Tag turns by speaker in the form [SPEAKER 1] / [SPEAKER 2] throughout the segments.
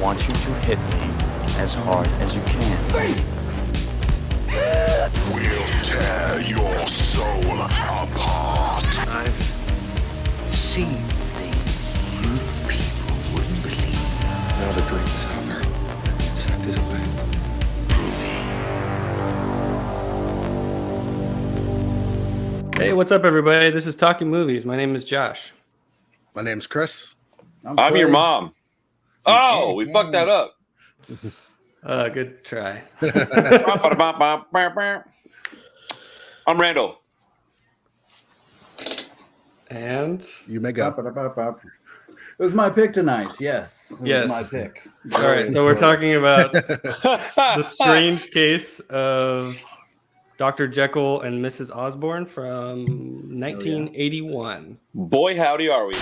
[SPEAKER 1] want you to hit me as hard as you can.
[SPEAKER 2] We'll tear your soul apart.
[SPEAKER 3] I've seen things you people wouldn't believe.
[SPEAKER 4] Now the dream is over. It's acted away.
[SPEAKER 5] Hey, what's up, everybody? This is Talking Movies. My name is Josh.
[SPEAKER 6] My name's Chris.
[SPEAKER 7] I'm your mom. Oh, we fucked that up.
[SPEAKER 5] Good try.
[SPEAKER 7] I'm Randall.
[SPEAKER 5] And
[SPEAKER 6] You may go.
[SPEAKER 8] It was my pick tonight. Yes. It
[SPEAKER 5] Yes.
[SPEAKER 8] was my pick.
[SPEAKER 5] all right, so we're talking about the strange case of Dr. Jekyll and Mrs. Osbourne from 1981.
[SPEAKER 7] Boy, howdy are we.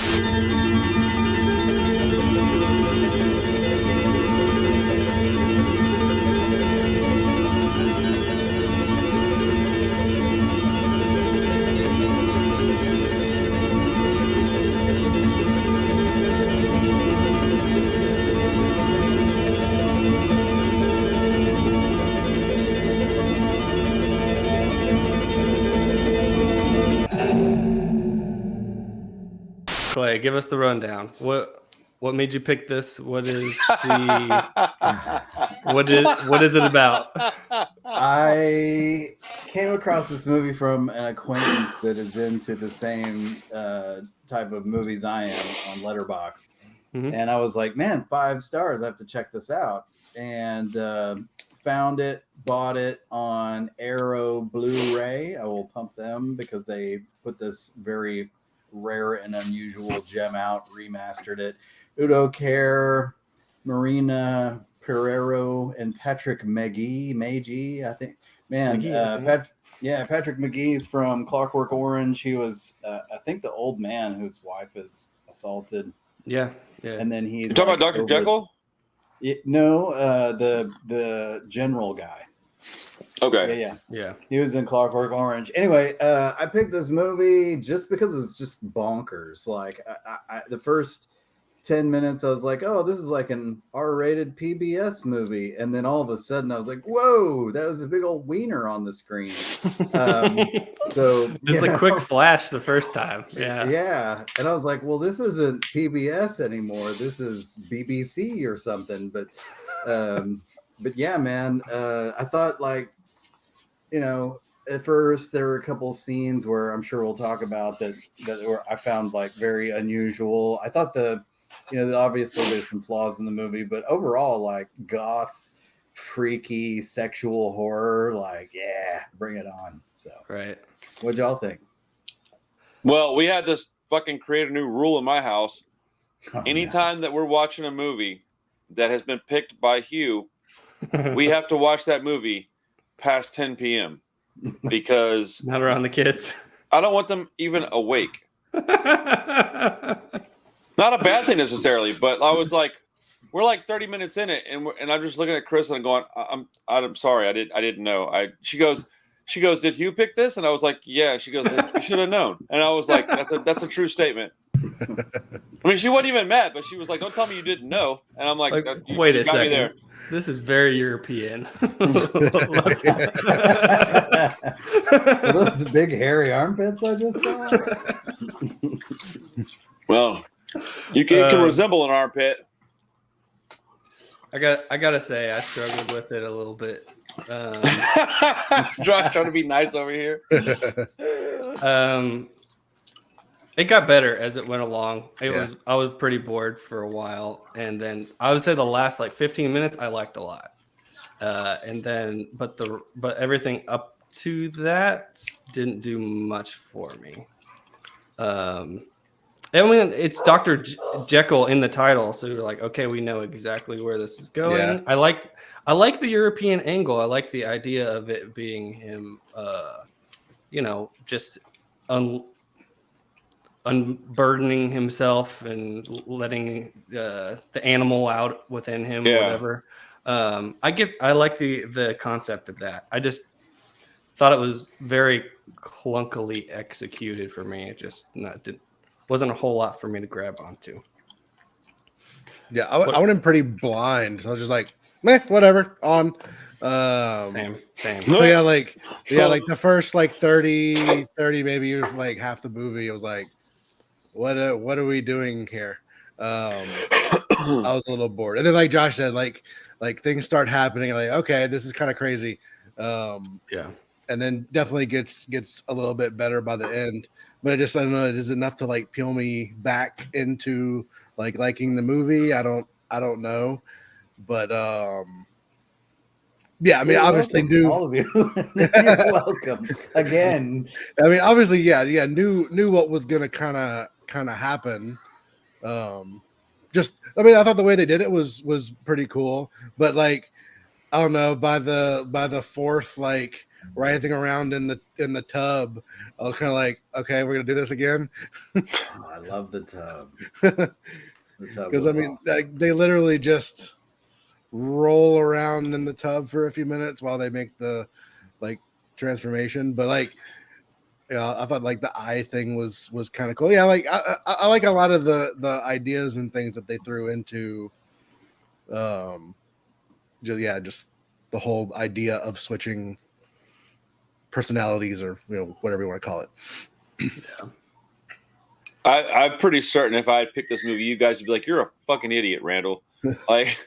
[SPEAKER 5] Clay, give us the rundown. What made you pick this? What is the what is it about?
[SPEAKER 8] I came across this movie from an acquaintance that is into the same type of movies I am on Letterboxd.
[SPEAKER 5] Mhm.
[SPEAKER 8] And I was like, man, 5 stars. I have to check this out. And found it, bought it on Arrow Blu-ray. I will pump them because they put this very rare and unusual gem out, remastered it. Udo Kerr, Marina Pereiro, and Patrick Magee, I think. Man, Patrick McGee's from Clockwork Orange. He was, I think, the old man whose wife is assaulted.
[SPEAKER 5] Yeah.
[SPEAKER 8] And then he's
[SPEAKER 7] You talking about Dr. Jekyll?
[SPEAKER 8] No, the general guy.
[SPEAKER 7] Okay.
[SPEAKER 5] Yeah.
[SPEAKER 8] He was in Clockwork Orange. Anyway, I picked this movie just because it's just bonkers. Like the first 10 minutes, I was like, oh, this is like an R-rated PBS movie. And then all of a sudden I was like, whoa, that was a big old wiener on the screen. So
[SPEAKER 5] Just a quick flash the first time. Yeah.
[SPEAKER 8] Yeah. And I was like, well, this isn't PBS anymore. This is BBC or something. But yeah, man, I thought, like, you know, at first there were a couple scenes where I'm sure we'll talk about that were, I found, like, very unusual. I thought obviously there's some flaws in the movie, but overall, like, goth, freaky, sexual horror, like, yeah, bring it on. So,
[SPEAKER 5] Right.
[SPEAKER 8] what'd y'all think?
[SPEAKER 7] Well, we had to fucking create a new rule in my house.
[SPEAKER 8] Oh,
[SPEAKER 7] Anytime that we're watching a movie that has been picked by Hugh, we have to watch that movie past 10 p.m. because
[SPEAKER 5] Not around the kids.
[SPEAKER 7] I don't want them even awake. Not a bad thing necessarily, but I was like, we're like 30 minutes in it, and I'm just looking at Chris and I'm going, I'm sorry, I didn't know. She goes, did Hugh pick this? And I was like, yeah. She goes, you should have known. And I was like, that's a true statement. I mean, she wasn't even mad, but she was like, don't tell me you didn't know. And I'm like,
[SPEAKER 5] wait a
[SPEAKER 7] got me
[SPEAKER 5] second.
[SPEAKER 7] there.
[SPEAKER 5] This is very European.
[SPEAKER 8] Are those big hairy armpits I just saw?
[SPEAKER 7] Well, you can resemble an armpit.
[SPEAKER 5] I gotta say, I struggled with it a little bit.
[SPEAKER 7] Trying to be nice over here.
[SPEAKER 5] It got better as it went along. I was pretty bored for a while, and then I would say the last like 15 minutes I liked a lot. And then but everything up to that didn't do much for me. I mean, it's Dr. Jekyll in the title, so you're like, okay, we know exactly where this is going. Yeah. I like the European angle. I like the idea of it being him, just unburdening himself and letting the animal out within him, or whatever. I like the concept of that. I just thought it was very clunkily executed for me. It just wasn't a whole lot for me to grab onto.
[SPEAKER 6] Yeah, I went in pretty blind. So I was just like, meh, whatever, on.
[SPEAKER 5] Same.
[SPEAKER 6] So yeah, like the first like 30 maybe like half the movie, it was like, what are we doing here? I was a little bored. And then like Josh said, like things start happening, like, okay, this is kind of crazy.
[SPEAKER 5] Yeah.
[SPEAKER 6] And then definitely gets a little bit better by the end. But I don't know, it is enough to like peel me back into like liking the movie. I don't know. But yeah, I mean,
[SPEAKER 8] You're
[SPEAKER 6] obviously
[SPEAKER 8] welcome, all of you. You're welcome. Again.
[SPEAKER 6] I mean, obviously, yeah, knew what was gonna kind of happen. Just, I mean, I thought the way they did it was pretty cool. But like, I don't know, by the fourth like writhing around in the tub, I was kind of like, okay, we're gonna do this again.
[SPEAKER 8] Oh, I love the tub.
[SPEAKER 6] Because I mean, awesome. Like, they literally just roll around in the tub for a few minutes while they make the like transformation. But like, I thought like the eye thing was kind of cool. Yeah, like I like a lot of the ideas and things that they threw into just the whole idea of switching personalities, or whatever you want to call it.
[SPEAKER 5] Yeah.
[SPEAKER 7] I'm pretty certain if I had picked this movie, you guys would be like, "You're a fucking idiot, Randall." Like,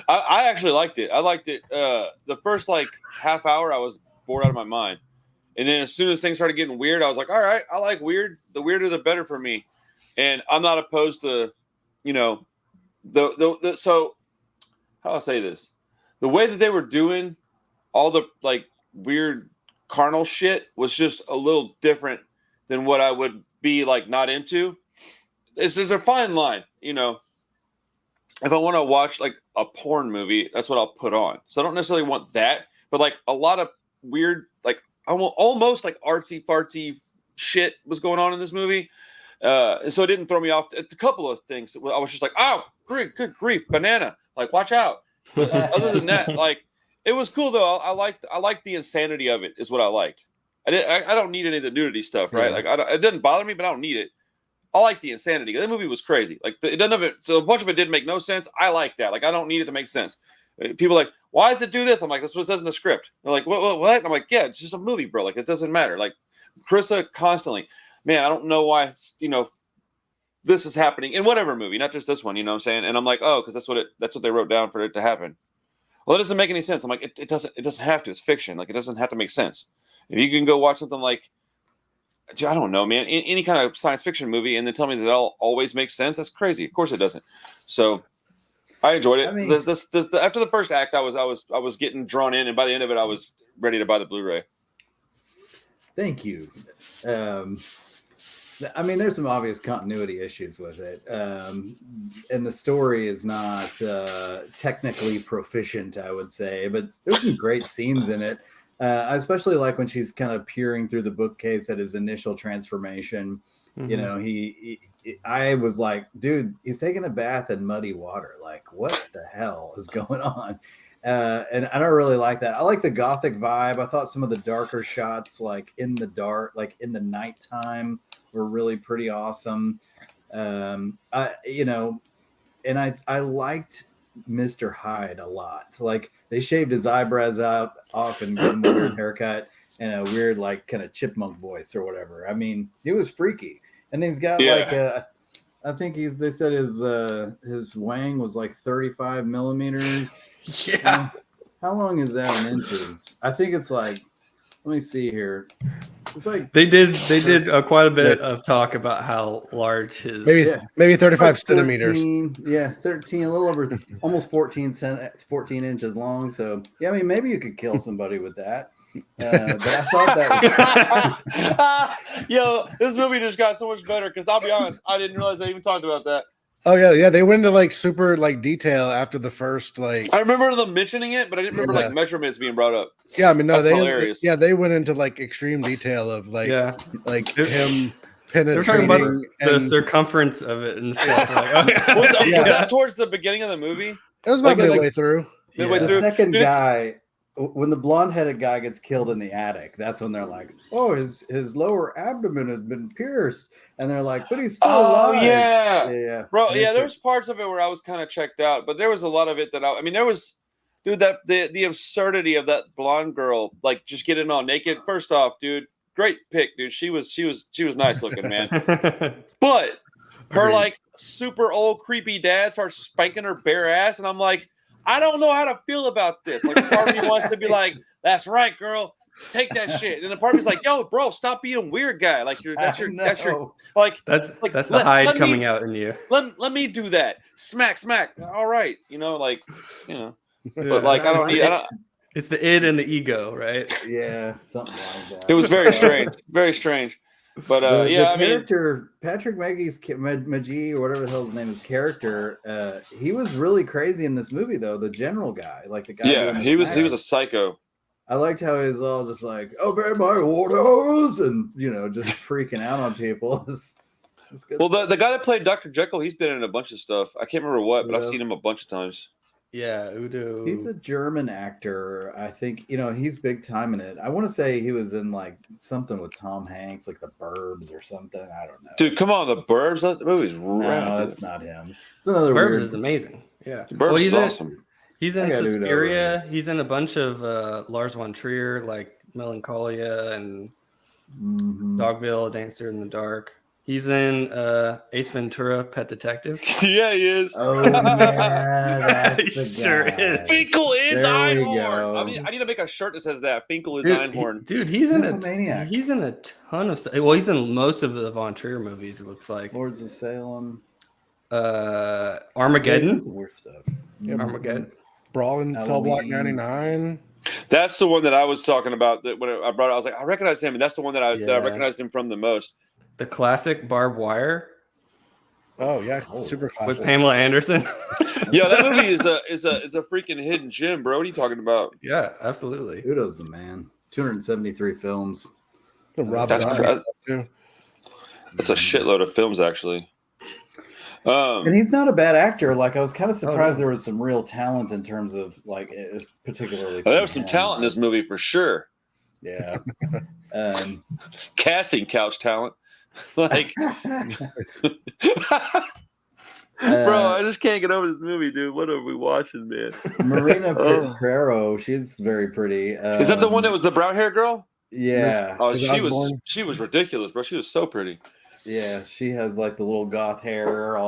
[SPEAKER 7] I actually liked it. I liked it. The first like half hour, I was bored out of my mind, and then as soon as things started getting weird, I was like, "All right, I like weird. The weirder, the better for me." And I'm not opposed to, the so how do I say this? The way that they were doing all the like weird carnal shit was just a little different than what I would be like not into. There's a fine line, if I want to watch like a porn movie, that's what I'll put on. So I don't necessarily want that, but like a lot of weird, like almost like artsy fartsy shit was going on in this movie. And so it didn't throw me off. A couple of things I was just like, oh, good grief, banana, like watch out. But other than that, like it was cool though. I liked the insanity of it is what I liked. I don't need any of the nudity stuff, right?
[SPEAKER 5] Yeah.
[SPEAKER 7] Like it doesn't bother me, but I don't need it. I like the insanity. That movie was crazy. Like it doesn't have it. So a bunch of it didn't make no sense. I like that. Like I don't need it to make sense. People are like, why does it do this? I'm like, that's what it says in the script. They're like, what? And I'm like, yeah, it's just a movie, bro. Like it doesn't matter. Like Carissa constantly, man, I don't know why, this is happening in whatever movie, not just this one. You know what I'm saying? And I'm like, oh, because that's what they wrote down for it to happen. Well, it doesn't make any sense. I'm like, it doesn't have to. It's fiction. Like it doesn't have to make sense. If you can go watch something like, I don't know, man, any kind of science fiction movie, and then tell me that all always makes sense, that's crazy. Of course it doesn't. So I enjoyed it. I mean, after the first act, I was getting drawn in, and by the end of it, I was ready to buy the Blu-ray.
[SPEAKER 8] Thank you. I mean, there's some obvious continuity issues with it, and the story is not technically proficient, I would say, but there's some great scenes in it. I especially like when she's kind of peering through the bookcase at his initial transformation. Mm-hmm. I was like, dude, he's taking a bath in muddy water. Like, what the hell is going on? And I don't really like that. I like the gothic vibe. I thought some of the darker shots, like in the dark, like in the nighttime, were really pretty awesome. And I liked Mr. Hyde a lot. Like they shaved his eyebrows off and gave him a weird haircut and a weird like kind of chipmunk voice or whatever. I mean, it was freaky. And he's got like I think they said his wang was like 35 millimeters.
[SPEAKER 5] Yeah.
[SPEAKER 8] How long is that in inches? I think it's like, let me see here. It's like
[SPEAKER 5] they did quite a bit of talk about how large his
[SPEAKER 6] maybe 35
[SPEAKER 8] like
[SPEAKER 6] centimeters.
[SPEAKER 8] 13, a little over almost 14 inches long. So yeah, I mean maybe you could kill somebody with that. But I thought that was
[SPEAKER 7] yo, this movie just got so much better because I'll be honest, I didn't realize they even talked about that.
[SPEAKER 6] Oh yeah, they went into like super like detail after the first like.
[SPEAKER 7] I remember them mentioning it, but I didn't remember like measurements being brought up.
[SPEAKER 6] Yeah, I mean no,
[SPEAKER 7] that's hilarious.
[SPEAKER 6] They went into like extreme detail of like like him penetrating.
[SPEAKER 5] They were talking about the circumference of it and stuff. Like,
[SPEAKER 7] was that towards the beginning of the movie?
[SPEAKER 6] It was about midway through.
[SPEAKER 8] The second guy when the blonde-headed guy gets killed in the attic, that's when they're like, "Oh, his lower abdomen has been pierced," and they're like, "But he's still alive." Yeah,
[SPEAKER 7] bro.
[SPEAKER 8] And
[SPEAKER 7] Yeah,
[SPEAKER 8] it's
[SPEAKER 7] there was parts of it where I was kind of checked out, but there was a lot of it that I mean, there was, dude, that the absurdity of that blonde girl, like just getting all naked. First off, dude, great pick, dude. She was nice looking, man. But her like super old creepy dad starts spanking her bare ass, and I'm like, I don't know how to feel about this. Like, part of me wants to be like, "That's right, girl, take that shit," and the part of me's like, "Yo, bro, stop being weird guy. Like, that's your like
[SPEAKER 5] that's
[SPEAKER 7] like
[SPEAKER 5] the Hyde coming out in you.
[SPEAKER 7] Let me do that. Smack. All right, like,
[SPEAKER 5] Yeah.
[SPEAKER 7] but like I don't.
[SPEAKER 5] It's the id and the ego, right?
[SPEAKER 8] Yeah, something like that.
[SPEAKER 7] It was very strange, very strange. But
[SPEAKER 8] the
[SPEAKER 7] yeah,
[SPEAKER 8] character Patrick Magee or whatever the hell his name is, character, he was really crazy in this movie though. The general guy, like the guy.
[SPEAKER 7] Yeah, he was a psycho.
[SPEAKER 8] I liked how he was all just like, "Obey my orders," and just freaking out on people. It's good.
[SPEAKER 7] Well, the guy that played Dr. Jekyll, he's been in a bunch of stuff. I can't remember what, but I've seen him a bunch of times.
[SPEAKER 5] Yeah, Udo.
[SPEAKER 8] He's a German actor. I think he's big time in it. I want to say he was in like something with Tom Hanks, like The Burbs or something. I don't know.
[SPEAKER 7] Dude, come on, The Burbs. That movie's
[SPEAKER 8] no,
[SPEAKER 7] rad.
[SPEAKER 8] that's not him. It's another
[SPEAKER 5] Burbs
[SPEAKER 8] weird.
[SPEAKER 5] is amazing. Yeah,
[SPEAKER 7] Burbs is awesome.
[SPEAKER 5] He's in
[SPEAKER 8] I got Udo,
[SPEAKER 5] Suspiria. He's in a bunch of Lars von Trier, like Melancholia and Dogville, Dancer in the Dark. He's in Ace Ventura, Pet Detective.
[SPEAKER 7] Yeah, he is.
[SPEAKER 8] Oh yeah, that's
[SPEAKER 5] He
[SPEAKER 8] the
[SPEAKER 5] sure
[SPEAKER 8] guy.
[SPEAKER 5] is.
[SPEAKER 7] Finkel is
[SPEAKER 8] There we
[SPEAKER 7] Einhorn.
[SPEAKER 8] go.
[SPEAKER 7] I need to make a shirt that says that. Finkel is
[SPEAKER 5] Dude,
[SPEAKER 7] Einhorn.
[SPEAKER 5] he's in
[SPEAKER 8] Nymphomaniac.
[SPEAKER 5] he's in a ton of stuff. Well, he's in most of the Von Trier movies. It looks like
[SPEAKER 8] Lords of Salem.
[SPEAKER 5] Armageddon.
[SPEAKER 8] Some weird stuff.
[SPEAKER 5] Armageddon.
[SPEAKER 6] Brawl in Cell Block
[SPEAKER 8] Halloween.
[SPEAKER 6] 99.
[SPEAKER 7] That's the one that I was talking about. That when I brought it, I was like, I recognize him, and that's the one that I recognized him from the most.
[SPEAKER 5] The classic Barbed Wire
[SPEAKER 6] Oh yeah, super classic.
[SPEAKER 5] with Pamela Anderson.
[SPEAKER 7] Yeah, that movie is a freaking hidden gem, bro. What are you talking about?
[SPEAKER 5] Yeah, absolutely.
[SPEAKER 8] Udo's the man. 273 films.
[SPEAKER 6] Rob
[SPEAKER 7] That's
[SPEAKER 6] Zombie
[SPEAKER 7] cra-
[SPEAKER 6] stuff, too.
[SPEAKER 7] That's a shitload of films, actually.
[SPEAKER 8] And he's not a bad actor. Like, I was kind of surprised there was some real talent in terms of like, it's particularly.
[SPEAKER 7] There was some talent in this movie for sure.
[SPEAKER 8] Yeah.
[SPEAKER 7] Casting couch talent. Like, bro, I just can't get over this movie, dude. What are we watching, man?
[SPEAKER 8] Marina Pereiro, she's very pretty.
[SPEAKER 7] Is that the one that was the brown hair girl?
[SPEAKER 8] Yeah.
[SPEAKER 7] Oh,
[SPEAKER 6] Is
[SPEAKER 7] she
[SPEAKER 6] Osbourne?
[SPEAKER 7] was ridiculous, bro. She was so pretty.
[SPEAKER 8] Yeah, she has like the little goth hair. I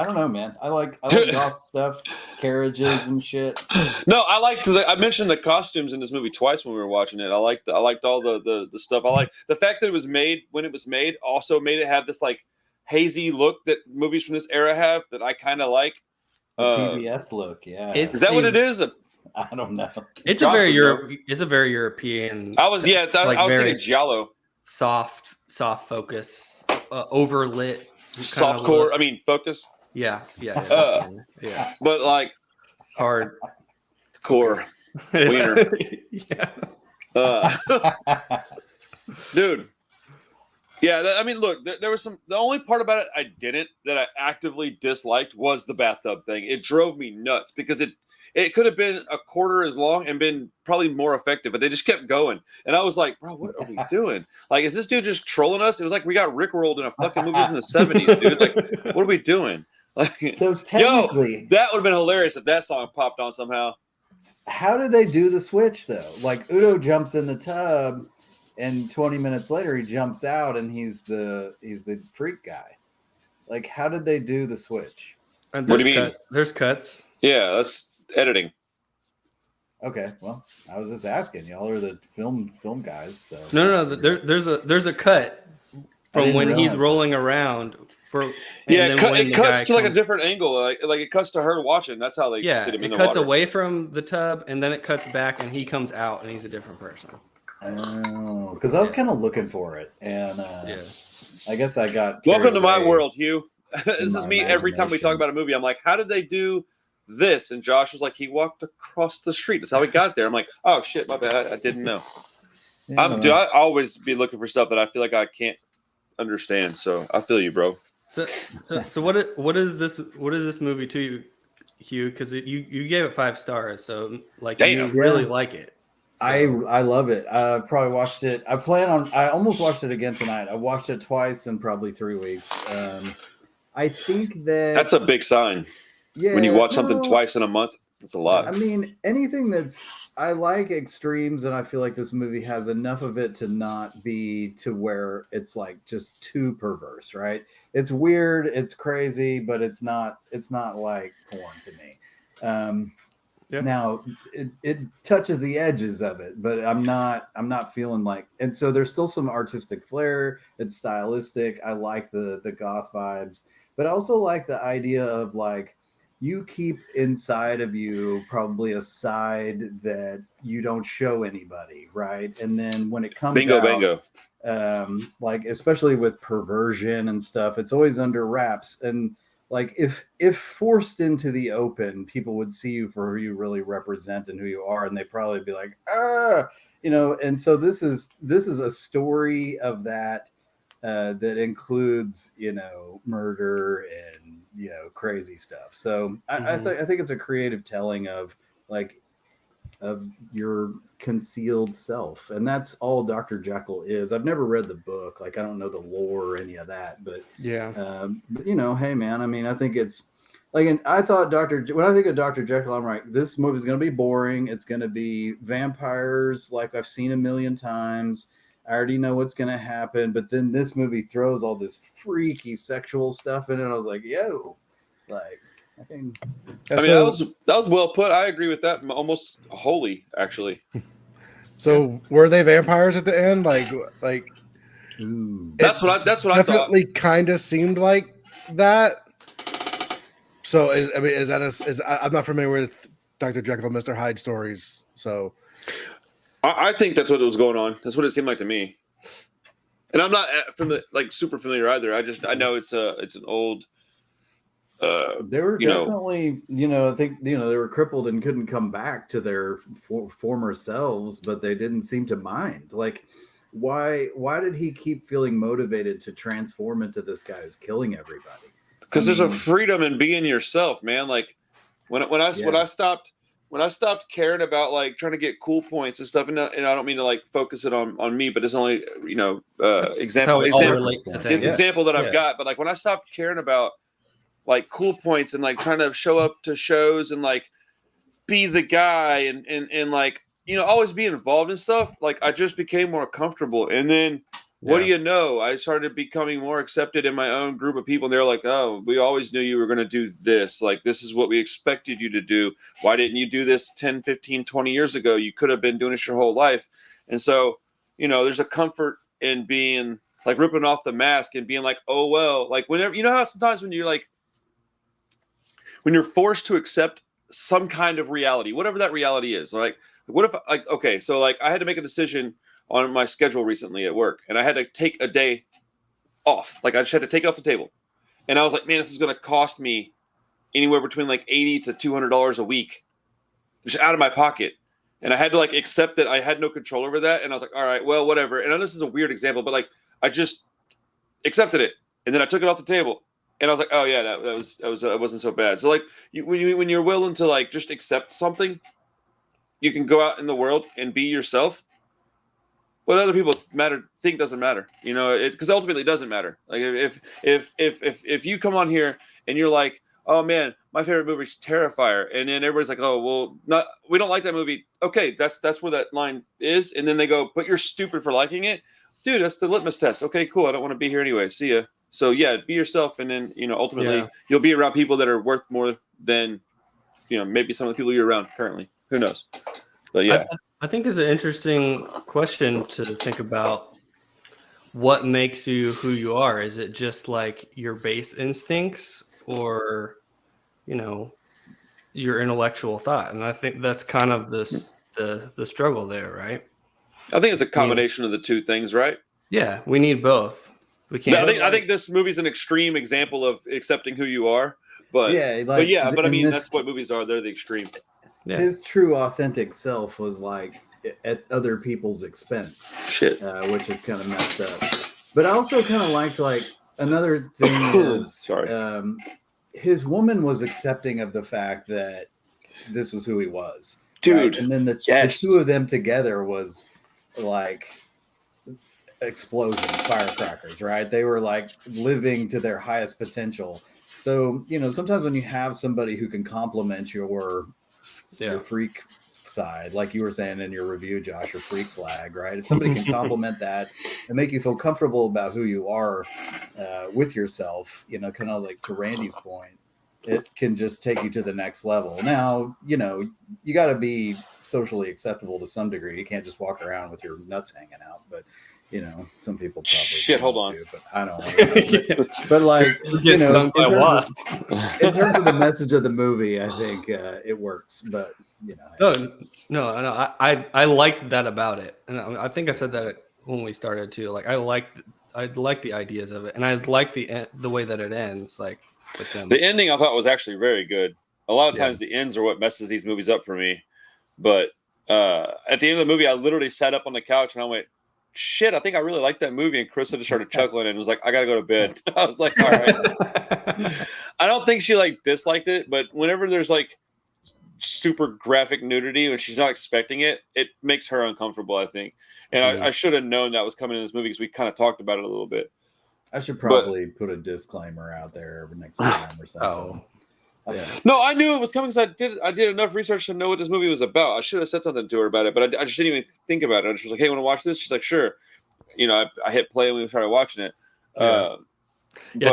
[SPEAKER 8] don't know, man. I like goth stuff, carriages and shit.
[SPEAKER 7] No, I mentioned the costumes in this movie twice when we were watching it. I liked all the stuff. I like the fact that it was made when it was made. Also made it have this like hazy look that movies from this era have that I kind of like.
[SPEAKER 8] PBS look, yeah.
[SPEAKER 7] Is that what it is?
[SPEAKER 8] I don't know.
[SPEAKER 5] It's a very European.
[SPEAKER 7] I was thinking giallo,
[SPEAKER 5] soft focus, overlit,
[SPEAKER 7] softcore. I mean, focus.
[SPEAKER 5] Yeah.
[SPEAKER 7] But like
[SPEAKER 5] hard
[SPEAKER 7] core wiener.
[SPEAKER 5] Yeah.
[SPEAKER 7] Dude. Yeah, I mean, look, there was some. The only part about it that I actively disliked was the bathtub thing. It drove me nuts because it could have been a quarter as long and been probably more effective, but they just kept going. And I was like, bro, what are we doing? Like, is this dude just trolling us? It was like we got rickrolled in a fucking movie from the 70s, dude. Like, what are we doing? Like,
[SPEAKER 8] So technically,
[SPEAKER 7] that would have been hilarious if that song popped on somehow.
[SPEAKER 8] how did they do the switch though? Like Udo jumps in the tub, and 20 minutes later he jumps out, and he's the freak guy. Like, how did they do the switch?
[SPEAKER 5] And
[SPEAKER 7] What do you mean?
[SPEAKER 5] There's cuts.
[SPEAKER 7] Yeah, that's editing.
[SPEAKER 8] Okay, well, I was just asking. Y'all are the film guys, so
[SPEAKER 5] No. There's a cut
[SPEAKER 8] I
[SPEAKER 5] from
[SPEAKER 8] didn't
[SPEAKER 5] when he's
[SPEAKER 8] realize
[SPEAKER 5] rolling around for.
[SPEAKER 7] Yeah,
[SPEAKER 5] and then when
[SPEAKER 7] it
[SPEAKER 5] the
[SPEAKER 7] cuts
[SPEAKER 5] guy
[SPEAKER 7] to like a
[SPEAKER 5] comes-
[SPEAKER 7] different angle. Like it cuts to her watching. That's how they did him in
[SPEAKER 5] it
[SPEAKER 7] the
[SPEAKER 5] cuts
[SPEAKER 7] water.
[SPEAKER 5] away from the tub and then it cuts back and he comes out and he's a different person.
[SPEAKER 8] Oh, because I was kind of looking for it, and I guess I got.
[SPEAKER 7] Welcome
[SPEAKER 8] carried
[SPEAKER 7] to my
[SPEAKER 8] away.
[SPEAKER 7] world, Hugh. This is
[SPEAKER 8] my
[SPEAKER 7] me every time we talk
[SPEAKER 8] imagination.
[SPEAKER 7] about a movie. I'm like, how did they do this? And Josh was like, he walked across the street. That's how he got there. I'm like, oh shit, my bad. I didn't know.
[SPEAKER 8] Yeah,
[SPEAKER 7] Dude, I always be looking for stuff that I feel like I can't understand. So I feel you, bro.
[SPEAKER 5] So what is this movie to you, Hugh? Because you gave it 5 stars, so like
[SPEAKER 7] Damn.
[SPEAKER 5] you really like it. So,
[SPEAKER 8] I love it. I probably watched it. I almost watched it again tonight. I watched it twice in probably 3 weeks. I think
[SPEAKER 7] That's a big sign.
[SPEAKER 8] yeah,
[SPEAKER 7] When you watch something
[SPEAKER 8] no,
[SPEAKER 7] twice in a month, that's a lot.
[SPEAKER 8] I mean, anything I like extremes, and I feel like this movie has enough of it to not be to where it's like just too perverse, right? It's weird, it's crazy, but it's not like porn to me.
[SPEAKER 5] Yeah.
[SPEAKER 8] Now it touches the edges of it, but I'm not feeling like, and so there's still some artistic flair. It's stylistic. I like the goth vibes, but I also like the idea of like you keep inside of you probably a side that you don't show anybody, right? And then when it comes
[SPEAKER 7] Bingo,
[SPEAKER 8] out,
[SPEAKER 7] bango.
[SPEAKER 8] like especially with perversion and stuff, it's always under wraps. And like if forced into the open, people would see you for who you really represent and who you are, and they'd probably be like, and so this is a story of that that includes murder and crazy stuff. So I think it's a creative telling of like of your concealed self, and that's all Dr. Jekyll is. I've never read the book, like I don't know the lore or any of that, but but hey man, I mean, I think it's like, and I thought when I think of Dr. Jekyll, I'm like, this movie's going to be boring. It's going to be vampires like I've seen a million times. I already know what's going to happen, but then this movie throws all this freaky sexual stuff in it. I was like, yo, like,
[SPEAKER 7] I mean, that was well put. I agree with that almost wholly, actually.
[SPEAKER 6] So were they vampires at the end? Like
[SPEAKER 7] that's what I thought.
[SPEAKER 6] Definitely kind of seemed like that. So I'm not familiar with Dr. Jekyll and Mr. Hyde stories. So
[SPEAKER 7] I think that's what was going on. That's what it seemed like to me. And I'm not super familiar either. I know it's an old.
[SPEAKER 8] They were definitely, I think, they were crippled and couldn't come back to their former selves, but they didn't seem to mind. Like, why did he keep feeling motivated to transform into this guy who's killing everybody?
[SPEAKER 7] Because there's a freedom in being yourself, man. Like when I stopped caring about like trying to get cool points and stuff, and I don't mean to like focus it on me, but it's only example that I've got. But like when I stopped caring about like cool points and like trying to show up to shows and like be the guy and like always be involved in stuff, like I just became more comfortable. And then what do you know, I started becoming more accepted in my own group of people, and they're like, oh, we always knew you were going to do this, like this is what we expected you to do. Why didn't you do this 10 15 20 years ago? You could have been doing this your whole life. And so there's a comfort in being like ripping off the mask and being like, oh well, like whenever how sometimes when you're forced to accept some kind of reality, whatever that reality is, like what if okay, so like I had to make a decision on my schedule recently at work, and I had to take a day off. Like I just had to take it off the table, and I was like, man, this is going to cost me anywhere between like $80 to $200 a week, just out of my pocket. And I had to like accept that I had no control over that, and I was like, all right, well, whatever. And I know this is a weird example, but like I just accepted it, and then I took it off the table. And I was like, oh yeah, that wasn't so bad. So like when you're willing to like just accept something, you can go out in the world and be yourself. What other people think doesn't matter, because ultimately it doesn't matter. Like if you come on here and you're like, oh man, my favorite movie is Terrifier, and then everybody's like, oh well, we don't like that movie. Okay, that's where that line is, and then they go, but you're stupid for liking it, dude. That's the litmus test. Okay, cool. I don't want to be here anyway. See ya. So yeah, be yourself, and then ultimately you'll be around people that are worth more than maybe some of the people you're around currently. Who knows? But yeah,
[SPEAKER 5] I think it's an interesting question to think about. What makes you who you are? Is it just like your base instincts, or your intellectual thought? And I think that's kind of the struggle there, right?
[SPEAKER 7] I think it's a combination of the two things, right?
[SPEAKER 5] Yeah, we need both. We can't.
[SPEAKER 7] I think this movie's an extreme example of accepting who you are, but I mean that's what movies are. They're the extreme.
[SPEAKER 5] Yeah.
[SPEAKER 8] His true authentic self was like at other people's expense.
[SPEAKER 7] Shit.
[SPEAKER 8] Which is kind of messed up. But I also kind of liked like another thing is his woman was accepting of the fact that this was who he was.
[SPEAKER 7] Dude,
[SPEAKER 8] And then the
[SPEAKER 7] yes.
[SPEAKER 8] two of them together was like explosions, firecrackers, right? They were like living to their highest potential. So, sometimes when you have somebody who can complement your freak side, like you were saying in your review, Josh, your freak flag, right? If somebody can complement that and make you feel comfortable about who you are with yourself, kind of like to Randy's point, it can just take you to the next level. Now, you got to be socially acceptable to some degree. You can't just walk around with your nuts hanging out, but some people probably
[SPEAKER 7] Shit, hold on.
[SPEAKER 8] do, but I don't. But like, in terms of the message of the movie, I think it works. But
[SPEAKER 5] No. I liked that about it, and I think I said that when we started too. Like I liked the ideas of it, and I like the way that it ends. Like with them.
[SPEAKER 7] The ending I thought was actually very good. A lot of times the ends are what messes these movies up for me. But at the end of the movie, I literally sat up on the couch and I went, shit, I think I really like that movie. And Chris just started chuckling and was like, I gotta go to bed. I was like, all right. I don't think she like disliked it, but whenever there's like super graphic nudity when she's not expecting it, it makes her uncomfortable, I think. And I should have known that was coming in this movie because we kind of talked about it a little bit.
[SPEAKER 8] I should probably put a disclaimer out there next time or something.
[SPEAKER 5] Yeah.
[SPEAKER 7] No, I knew it was coming because I did enough research to know what this movie was about. I should have said something to her about it, but I just didn't even think about it. I just was like, "Hey, want to watch this?" She's like, "Sure." I hit play when we started watching it.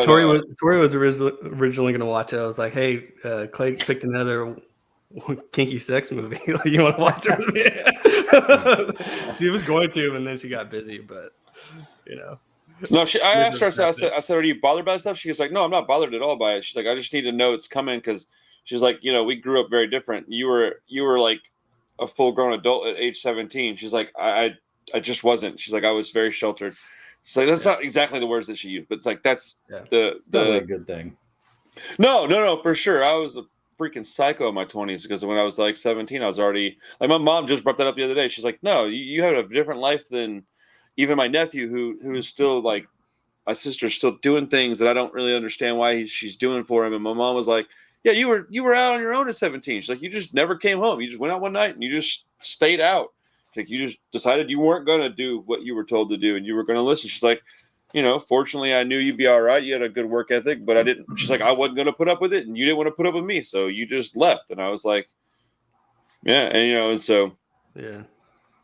[SPEAKER 5] Tori was originally going to watch it. I was like, "Hey, Clay picked another kinky sex movie. You want to watch it with me?" She was going to, and then she got busy. But
[SPEAKER 7] No, I asked her. I said, "Are you bothered by that stuff?" She was like, "No, I'm not bothered at all by it." She's like, "I just need to know it's coming because she's like, we grew up very different. You were like a full grown adult at age 17." She's like, "I just wasn't." She's like, "I was very sheltered." So that's not exactly the words that she used, but it's like that's the
[SPEAKER 8] a good thing.
[SPEAKER 7] No, for sure. I was a freaking psycho in my 20s because when I was like 17, I was already like my mom just brought that up the other day. She's like, "No, you had a different life than." Even my nephew, who is still like, my sister's still doing things that I don't really understand why she's doing for him. And my mom was like, "Yeah, you were out on your own at 17." She's like, "You just never came home. You just went out one night and you just stayed out. Like you just decided you weren't going to do what you were told to do and you were going to listen." She's like, "Fortunately, I knew you'd be all right. You had a good work ethic, but I didn't." She's like, "I wasn't going to put up with it, and you didn't want to put up with me, so you just left." And I was like, "Yeah," and so
[SPEAKER 5] yeah.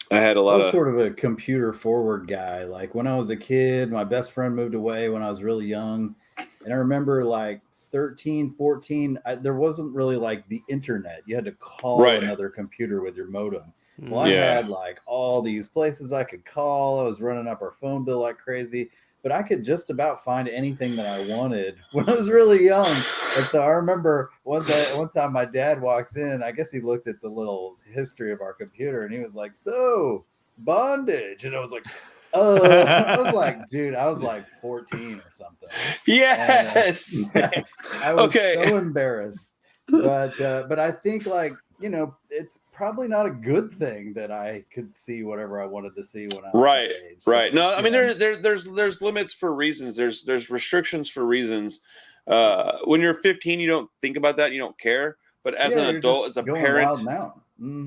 [SPEAKER 7] I had a lot of
[SPEAKER 8] sort of a computer forward guy. Like when I was a kid, my best friend moved away when I was really young. And I remember like 13, 14, there wasn't really like the internet. You had to call another computer with your modem. Well, I had like all these places I could call. I was running up our phone bill like crazy, but I could just about find anything that I wanted when I was really young. And so I remember one time my dad walks in, I guess he looked at the little history of our computer and he was like, "So, bondage." And I was like, "Oh," I was like, dude, I was like 14 or something.
[SPEAKER 7] Yes.
[SPEAKER 8] And, I was so embarrassed. But I think like, it's probably not a good thing that I could see whatever I wanted to see when I was that age.
[SPEAKER 7] Right. No, I mean there's limits for reasons. There's restrictions for reasons. When you're 15, you don't think about that. You don't care. But as an adult, as a parent,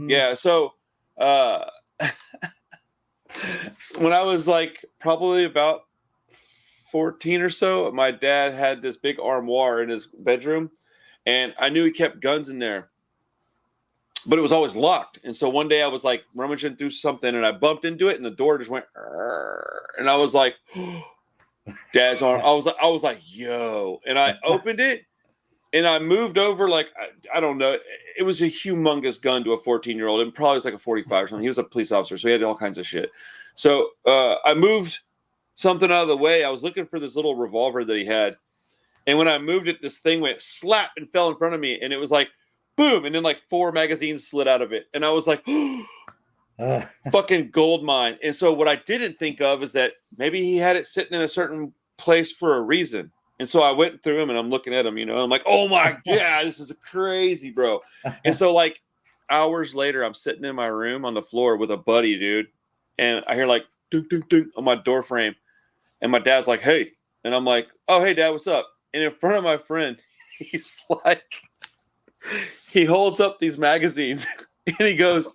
[SPEAKER 7] yeah. So when I was like probably about 14 or so, my dad had this big armoire in his bedroom, and I knew he kept guns in there. But it was always locked. And so one day I was like rummaging through something and I bumped into it and the door just went, and I was like, Dad's arm. I was like, yo. And I opened it and I moved over like, I don't know. It was a humongous gun to a 14-year-old and probably was like a 45 or something. He was a police officer, so he had all kinds of shit. So I moved something out of the way. I was looking for this little revolver that he had. And when I moved it, this thing went slap and fell in front of me. And it was like, boom, and then like 4 magazines slid out of it. And I was like, fucking gold mine. And so what I didn't think of is that maybe he had it sitting in a certain place for a reason. And so I went through him and I'm looking at him, and I'm like, oh my God, this is crazy, bro. And so like hours later, I'm sitting in my room on the floor with a buddy, dude. And I hear like dunk, dunk, dunk on my door frame. And my dad's like, hey. And I'm like, oh, hey, Dad, what's up? And in front of my friend, he's like, he holds up these magazines And he goes,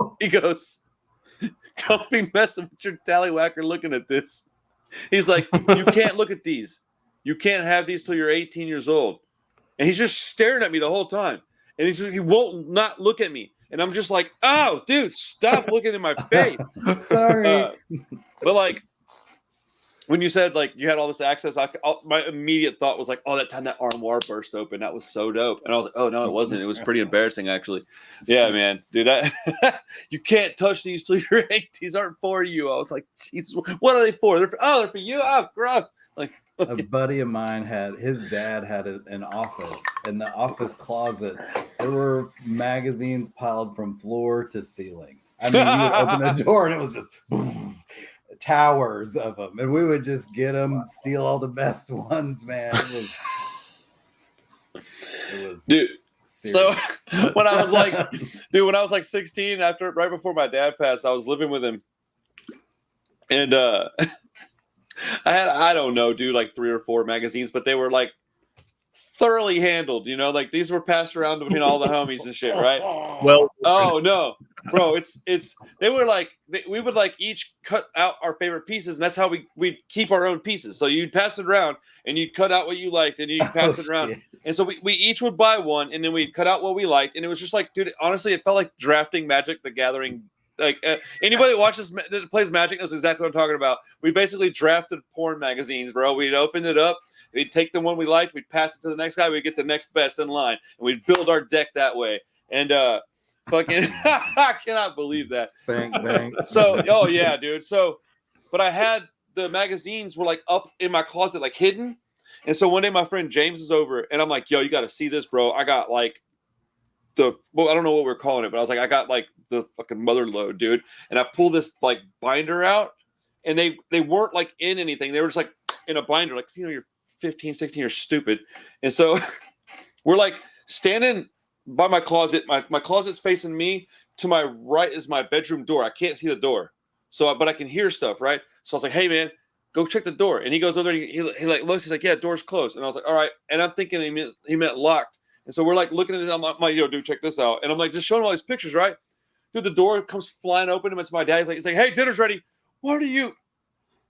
[SPEAKER 7] don't be messing with your tallywhacker looking at this. He's like, you can't look at these. You can't have these till you're 18 years old. And he's just staring at me the whole time. And he won't not look at me. And I'm just like, oh, dude, stop looking in my face.
[SPEAKER 8] Sorry.
[SPEAKER 7] But like, when you said like you had all this access, my immediate thought was like, oh, that time that armoire burst open, that was so dope. And I was like, oh no, it wasn't. It was pretty embarrassing actually. Yeah, man, dude, you can't touch these till you're 8. These aren't for you. I was like, Jesus, what are they for? They're for you. Oh, gross. Like
[SPEAKER 8] a buddy of mine his dad had an office. In the office closet, there were magazines piled from floor to ceiling. I mean, you would open the door and it was just boom, towers of them, and we would just get them, steal all the best ones, man. It was
[SPEAKER 7] dude.
[SPEAKER 8] serious.
[SPEAKER 7] So when I was like 16, right before my dad passed, I was living with him, and I don't know, dude, like 3 or 4 magazines, but they were like thoroughly handled, you know, like these were passed around between all the homies and shit, right?
[SPEAKER 5] Well,
[SPEAKER 7] oh no, bro, they were like we would like each cut out our favorite pieces, and that's how we'd keep our own pieces. So you'd pass it around and you'd cut out what you liked and you'd pass it around. Shit. And so we each would buy one, and then we'd cut out what we liked, and it was just like, dude, honestly, it felt like drafting Magic the Gathering. Like anybody that watches that plays Magic knows exactly what I'm talking about. We basically drafted porn magazines, bro. We'd open it up, we'd take the one we liked, we'd pass it to the next guy, we'd get the next best in line, and we'd build our deck that way. And fucking, I cannot believe that.
[SPEAKER 8] Spank bang.
[SPEAKER 7] So, oh yeah, dude. So, but I had the magazines were like up in my closet, like hidden. And so one day my friend James is over, and I'm like, yo, you got to see this, bro. I got like I don't know what we're calling it, but I was like, I got like the fucking mother load, dude. And I pull this like binder out, and they weren't like in anything. They were just like in a binder, like, you know, you're 15, 16, you're stupid. And so we're like standing by my closet. My closet's facing me. To my right is my bedroom door. I can't see the door, but I can hear stuff, right? So I was like, hey man, go check the door. And he goes over there. He like looks. He's like, yeah, door's closed. And I was like, all right. And I'm thinking he meant locked. And so we're like looking at it. I'm like, yo, dude, check this out. And I'm like, just showing him all these pictures, right? Dude, the door comes flying open, and it's my dad. He's like, hey, dinner's ready. What are you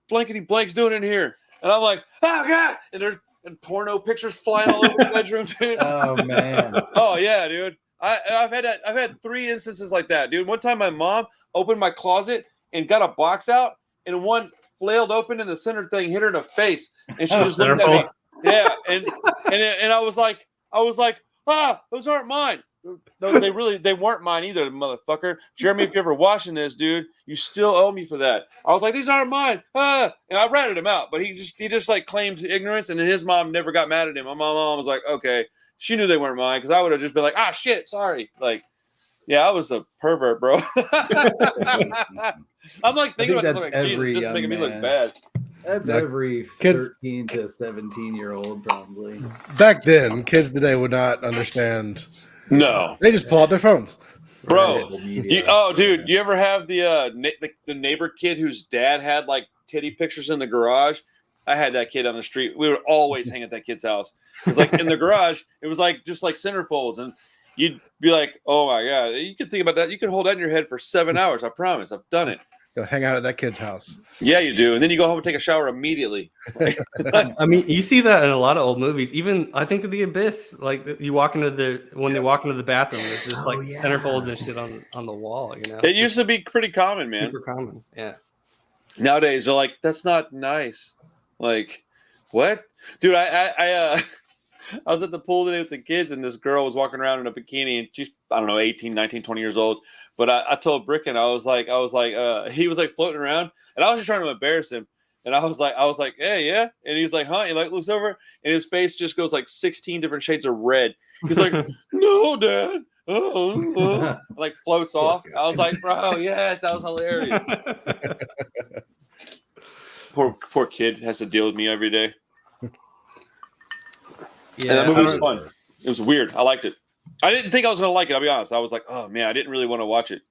[SPEAKER 7] blankety blanks doing in here? And I'm like, oh god! And there's porno pictures flying all over the bedroom, dude.
[SPEAKER 8] Oh man.
[SPEAKER 7] Oh yeah, dude. I've had 3 instances like that, dude. One time my mom opened my closet and got a box out, and one flailed open, and the center thing hit her in the face, and she just looked at me. Yeah, and I was like, those aren't mine. No, they weren't mine either, motherfucker. Jeremy, if you're ever watching this, dude, you still owe me for that. I was like, these aren't mine. And I ratted him out, but he just like claimed ignorance, and then his mom never got mad at him. My mom was like, okay, she knew they weren't mine, because I would have just been like, shit, sorry. Like, yeah, I was a pervert, bro. I'm like thinking about this, like, Jesus, just making me look bad.
[SPEAKER 8] That's every 13 to 17-year-old probably.
[SPEAKER 6] Back then, kids today would not understand.
[SPEAKER 7] No,
[SPEAKER 6] they just pull out their phones,
[SPEAKER 7] bro. Dude, you ever have the neighbor kid whose dad had like titty pictures in the garage? I had that kid on the street. We would always hang at that kid's house. It was like in the garage. It was like just like centerfolds, and you'd be like, "Oh my god!" You could think about that. You could hold that in your head for 7 hours. I promise. I've done it.
[SPEAKER 6] Go hang out at that kid's house.
[SPEAKER 7] Yeah, you do, and then you go home and take a shower immediately.
[SPEAKER 5] I mean, you see that in a lot of old movies. Even I think of The Abyss. Like you walk into they walk into the bathroom, there's just like centerfolds and shit on the wall. You know,
[SPEAKER 7] it used to be pretty common, man.
[SPEAKER 5] Super common. Yeah.
[SPEAKER 7] Nowadays, they're like, that's not nice. Like, what, dude? I was at the pool today with the kids, and this girl was walking around in a bikini, and she's, I don't know, 18, 19, 20 years old. But I told Bricken, I was like, he was like floating around, and I was just trying to embarrass him. And I was like, hey, yeah. And he's like, huh? He like looks over, and his face just goes like 16 different shades of red. He's like, no, Dad. Like floats off. I was like, bro, yes, that was hilarious. Poor kid has to deal with me every day. Yeah, and that movie was fun. It was weird. I liked it. I didn't think I was going to like it. I'll be honest. I was like, oh man, I didn't really want to watch it.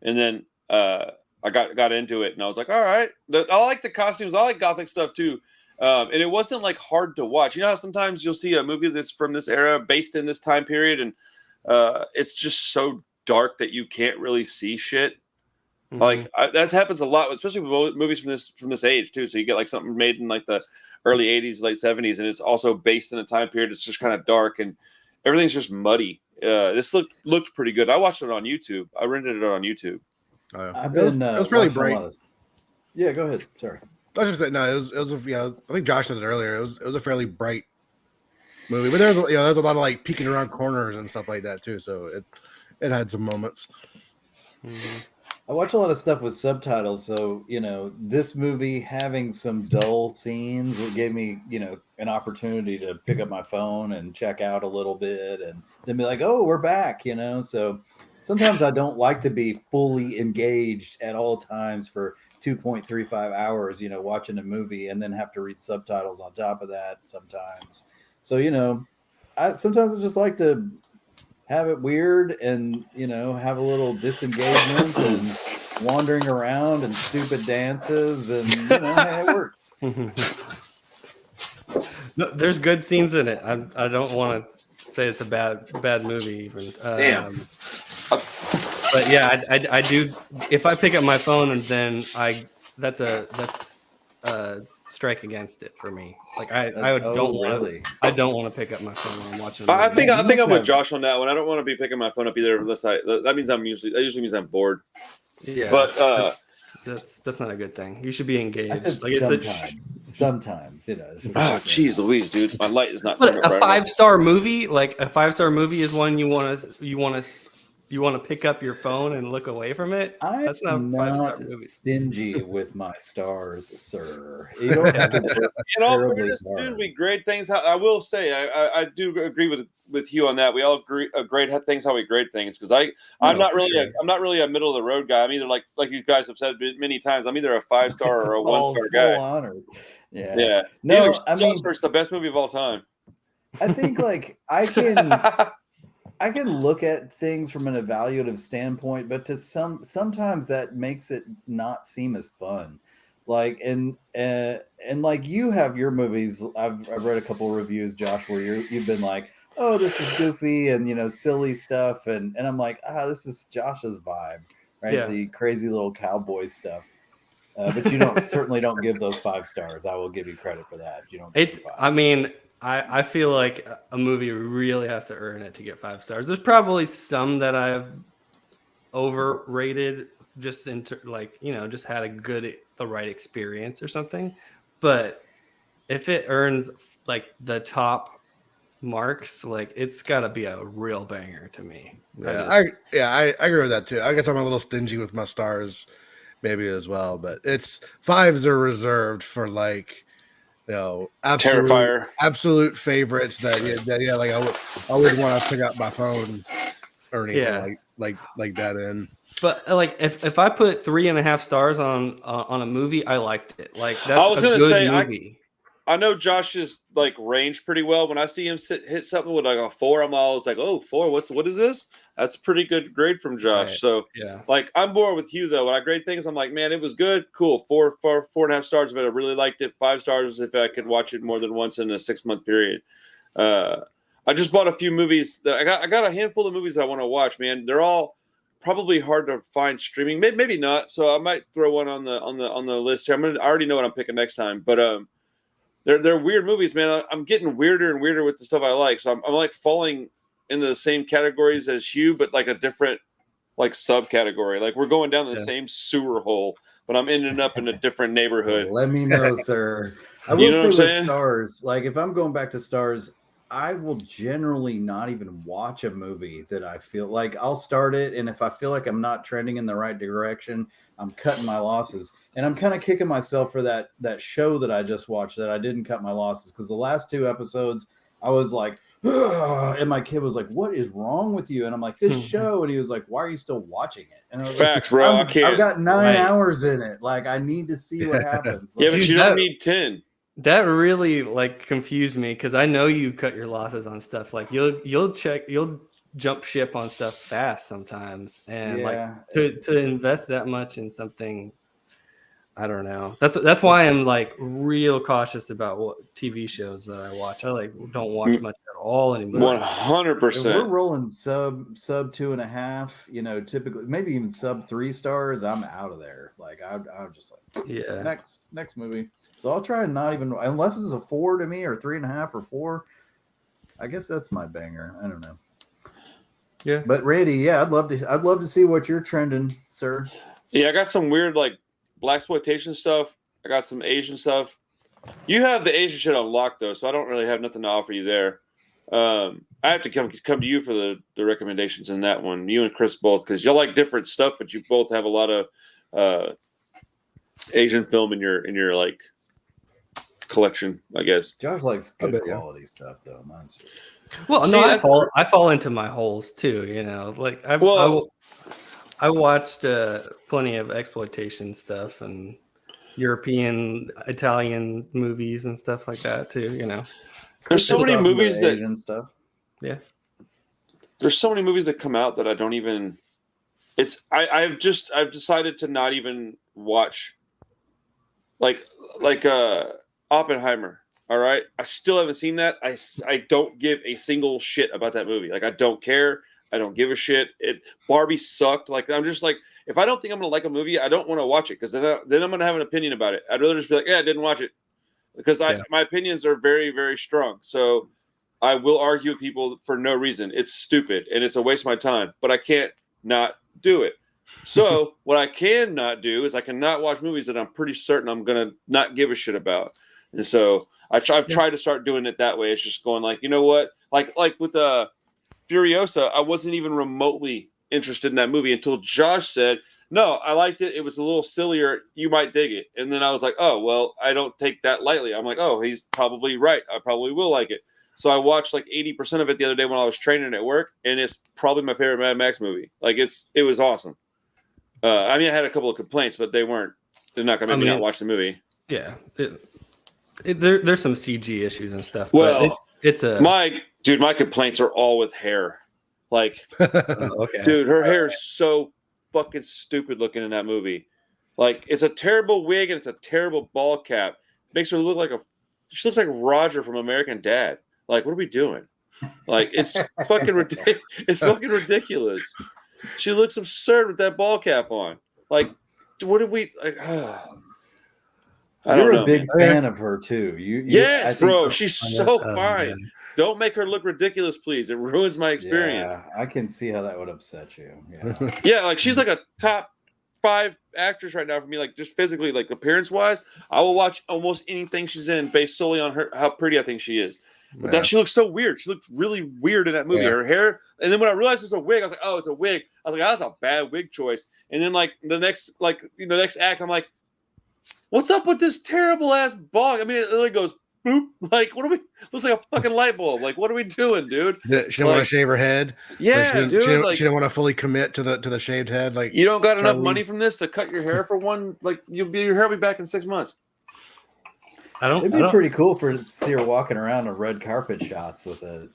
[SPEAKER 7] And then I got into it, and I was like, all right. I like the costumes. I like gothic stuff too. And it wasn't like hard to watch. You know how sometimes you'll see a movie that's from this era, based in this time period, and it's just so dark that you can't really see shit.
[SPEAKER 5] Mhm.
[SPEAKER 7] Like that happens a lot, especially with movies from this age too. So you get like something made in like the early '80s, late '70s, and it's also based in a time period that's just kind of dark and everything's just muddy. This looked pretty good. I watched it on YouTube. I rented it on YouTube.
[SPEAKER 8] I've
[SPEAKER 6] It was,
[SPEAKER 8] been
[SPEAKER 6] it was fairly
[SPEAKER 8] watching a
[SPEAKER 6] bright.
[SPEAKER 8] lot of... Yeah, go ahead. Sorry.
[SPEAKER 6] I was just saying, no, it was yeah. I think Josh said it earlier. It was a fairly bright movie, but there's a lot of like peeking around corners and stuff like that too. So it had some moments.
[SPEAKER 8] I watch a lot of stuff with subtitles, so this movie having some dull scenes, it gave me an opportunity to pick up my phone and check out a little bit, and then be like, oh, we're back. So sometimes I don't like to be fully engaged at all times for 2.35 hours, watching a movie and then have to read subtitles on top of that sometimes. So, sometimes I just like to have it weird and, have a little disengagement and wandering around and stupid dances and, hey, it works.
[SPEAKER 5] No, there's good scenes in it. I don't want to say it's a bad movie even.
[SPEAKER 7] Damn.
[SPEAKER 5] But yeah, I do. If I pick up my phone and then that's a strike against it for me. Like I don't want to pick up my phone when I'm watching.
[SPEAKER 7] I think I'm with Josh on that one. I don't want to be picking my phone up either unless that means that usually means I'm bored.
[SPEAKER 5] Yeah,
[SPEAKER 7] but
[SPEAKER 5] that's not a good thing. You should be engaged.
[SPEAKER 8] I said
[SPEAKER 5] Like
[SPEAKER 8] sometimes.
[SPEAKER 7] Oh, jeez, Louise, dude, my light is not.
[SPEAKER 5] But a 5-star movie, like a 5-star movie, is one you want to pick up your phone and look away from it. That's not a 5-star movie.
[SPEAKER 8] Stingy with my stars, sir. You don't have to work
[SPEAKER 7] in all
[SPEAKER 8] terribly
[SPEAKER 7] fairness,
[SPEAKER 8] hard.
[SPEAKER 7] dude, we grade things. I will say, I do agree with you on that. We all grade things how we grade things because I'm not really a middle of the road guy. I'm either like you guys have said many times. I'm either a 5-star or a 1-star guy.
[SPEAKER 8] Honor. Yeah.
[SPEAKER 7] Yeah.
[SPEAKER 8] No,
[SPEAKER 7] it's the best movie of all time.
[SPEAKER 8] I think like I can look at things from an evaluative standpoint, but sometimes that makes it not seem as fun. Like and like you have your movies. I've read a couple of reviews, Josh, where you've been like, oh, this is goofy and silly stuff, and I'm like, this is Josh's vibe, right?
[SPEAKER 5] Yeah.
[SPEAKER 8] The crazy little cowboy stuff. But you certainly don't give those 5 stars. I will give you credit for that. You don't.
[SPEAKER 5] I feel like a movie really has to earn it to get 5 stars. There's probably some that I've overrated just just had the right experience or something. But if it earns like the top marks, like it's got to be a real banger to me.
[SPEAKER 6] I agree with that too. I guess I'm a little stingy with my stars, maybe as well. But 5s are reserved for like. Absolute favorites that like I would want to pick up my phone or anything like that in.
[SPEAKER 5] But like if I put 3.5 stars on a movie, I liked it. Like that's
[SPEAKER 7] I was
[SPEAKER 5] a
[SPEAKER 7] gonna
[SPEAKER 5] good
[SPEAKER 7] say
[SPEAKER 5] movie.
[SPEAKER 7] I know Josh's like range pretty well. When I see him hit something with like a 4, I'm always like, oh, 4. What is this? That's a pretty good grade from Josh.
[SPEAKER 5] Right.
[SPEAKER 7] So
[SPEAKER 5] yeah,
[SPEAKER 7] like I'm more with you though. When I grade things, I'm like, man, it was good, cool. 4.5 stars if I really liked it. 5 stars if I could watch it more than once in a 6-month period. I just bought a few movies that I got a handful of movies that I want to watch. Man, they're all probably hard to find streaming. Maybe not. So I might throw one on the list here. I already know what I'm picking next time, but They're weird movies, man. I'm getting weirder and weirder with the stuff I like. So I'm like falling into the same categories as you, but like a different like subcategory. Like we're going down the same sewer hole, but I'm ending up in a different neighborhood.
[SPEAKER 8] Let me know, sir. I will say with stars, like if I'm going back to stars, I will generally not even watch a movie that I feel like I'll start it. And if I feel like I'm not trending in the right direction, I'm cutting my losses. And I'm kind of kicking myself for that show that I just watched that I didn't cut my losses. Because the last 2 episodes, I was like, ugh, and my kid was like, what is wrong with you? And I'm like, this show. And he was like, why are you still watching it? And I was
[SPEAKER 7] Facts,
[SPEAKER 8] like,
[SPEAKER 7] bro. I can't.
[SPEAKER 8] I've got 9 hours in it. Like, I need to see what happens.
[SPEAKER 7] Yeah, but you don't need 10.
[SPEAKER 5] That really like confused me because I know you cut your losses on stuff. Like you'll jump ship on stuff fast sometimes, and like to invest that much in something, I don't know. That's why I'm like real cautious about what TV shows that I watch. I like don't watch much at all anymore.
[SPEAKER 7] 100%.
[SPEAKER 8] If we're rolling sub 2.5, typically maybe even sub 3 stars, I'm out of there. Like I'm just like,
[SPEAKER 5] Yeah.
[SPEAKER 8] Next movie. So I'll try and not even, unless it's a 4 to me or 3.5 or 4. I guess that's my banger. I don't know.
[SPEAKER 5] Yeah.
[SPEAKER 8] But Randy, yeah, I'd love to see what you're trending, sir.
[SPEAKER 7] Yeah, I got some weird like blaxploitation stuff. I got some Asian stuff. You have the Asian shit on lock though, so I don't really have nothing to offer you there. I have to come to you for the recommendations in that one. You and Chris both, because y'all like different stuff, but you both have a lot of Asian film in your like collection, I guess.
[SPEAKER 8] Josh likes good quality stuff though. Mine's just
[SPEAKER 5] I fall into my holes too. Like I watched plenty of exploitation stuff and European, Italian movies and stuff like that too.
[SPEAKER 7] There's so many movies that
[SPEAKER 8] Asian stuff.
[SPEAKER 5] Yeah,
[SPEAKER 7] there's so many movies that come out that I don't even. I've decided to not even watch. Like Oppenheimer. All right, I still haven't seen that. I don't give a single shit about that movie. Like I don't care. I don't give a shit. Barbie sucked. Like I'm just like, if I don't think I'm gonna like a movie, I don't want to watch it because then I'm gonna have an opinion about it. I'd rather just be like, yeah, I didn't watch it because my opinions are very, very strong. So I will argue with people for no reason. It's stupid and it's a waste of my time. But I can't not do it. So what I can not do is I cannot watch movies that I'm pretty certain I'm gonna not give a shit about. And so I've tried to start doing it that way. It's just going like, you know what, like with Furiosa, I wasn't even remotely interested in that movie until Josh said, no, I liked it. It was a little sillier. You might dig it. And then I was like, oh, well, I don't take that lightly. I'm like, oh, he's probably right. I probably will like it. So I watched like 80% of it the other day when I was training at work, and it's probably my favorite Mad Max movie. Like it was awesome. I mean, I had a couple of complaints, but they're not going to make me not watch the movie.
[SPEAKER 5] Yeah. There's some CG issues and stuff.
[SPEAKER 7] Well,
[SPEAKER 5] but
[SPEAKER 7] my complaints are all with hair. Like,
[SPEAKER 5] okay.
[SPEAKER 7] Dude, her hair is so fucking stupid looking in that movie. Like, it's a terrible wig and it's a terrible ball cap. Makes her look like she looks like Roger from American Dad. Like, what are we doing? Like, it's fucking ridiculous. It's fucking ridiculous. She looks absurd with that ball cap on. Like, what did we like?
[SPEAKER 8] You're a big fan of her too.
[SPEAKER 7] Yes, bro. She's so fine. Man. Don't make her look ridiculous, please. It ruins my experience.
[SPEAKER 8] Yeah, I can see how that would upset you. Yeah.
[SPEAKER 7] Yeah, like she's like a top 5 actress right now for me, like just physically, like appearance wise. I will watch almost anything she's in based solely on her how pretty I think she is. But that she looks so weird. She looked really weird in that movie. Yeah. Her hair, and then when I realized it was a wig, I was like, "Oh, it's a wig." I was like, "That's a bad wig choice." And then like the next act, I'm like, "What's up with this terrible ass ball?" I mean, it literally goes boop. Like, what are we? Looks like a fucking light bulb. Like, what are we doing, dude?
[SPEAKER 6] She don't want to shave her head.
[SPEAKER 7] Yeah,
[SPEAKER 6] so
[SPEAKER 7] dude.
[SPEAKER 6] She don't want to fully commit to the shaved head. Like,
[SPEAKER 7] you don't got enough money from this to cut your hair for one. Like, your hair will be back in 6 months.
[SPEAKER 8] It'd be pretty cool to see her walking around on red carpet shots with a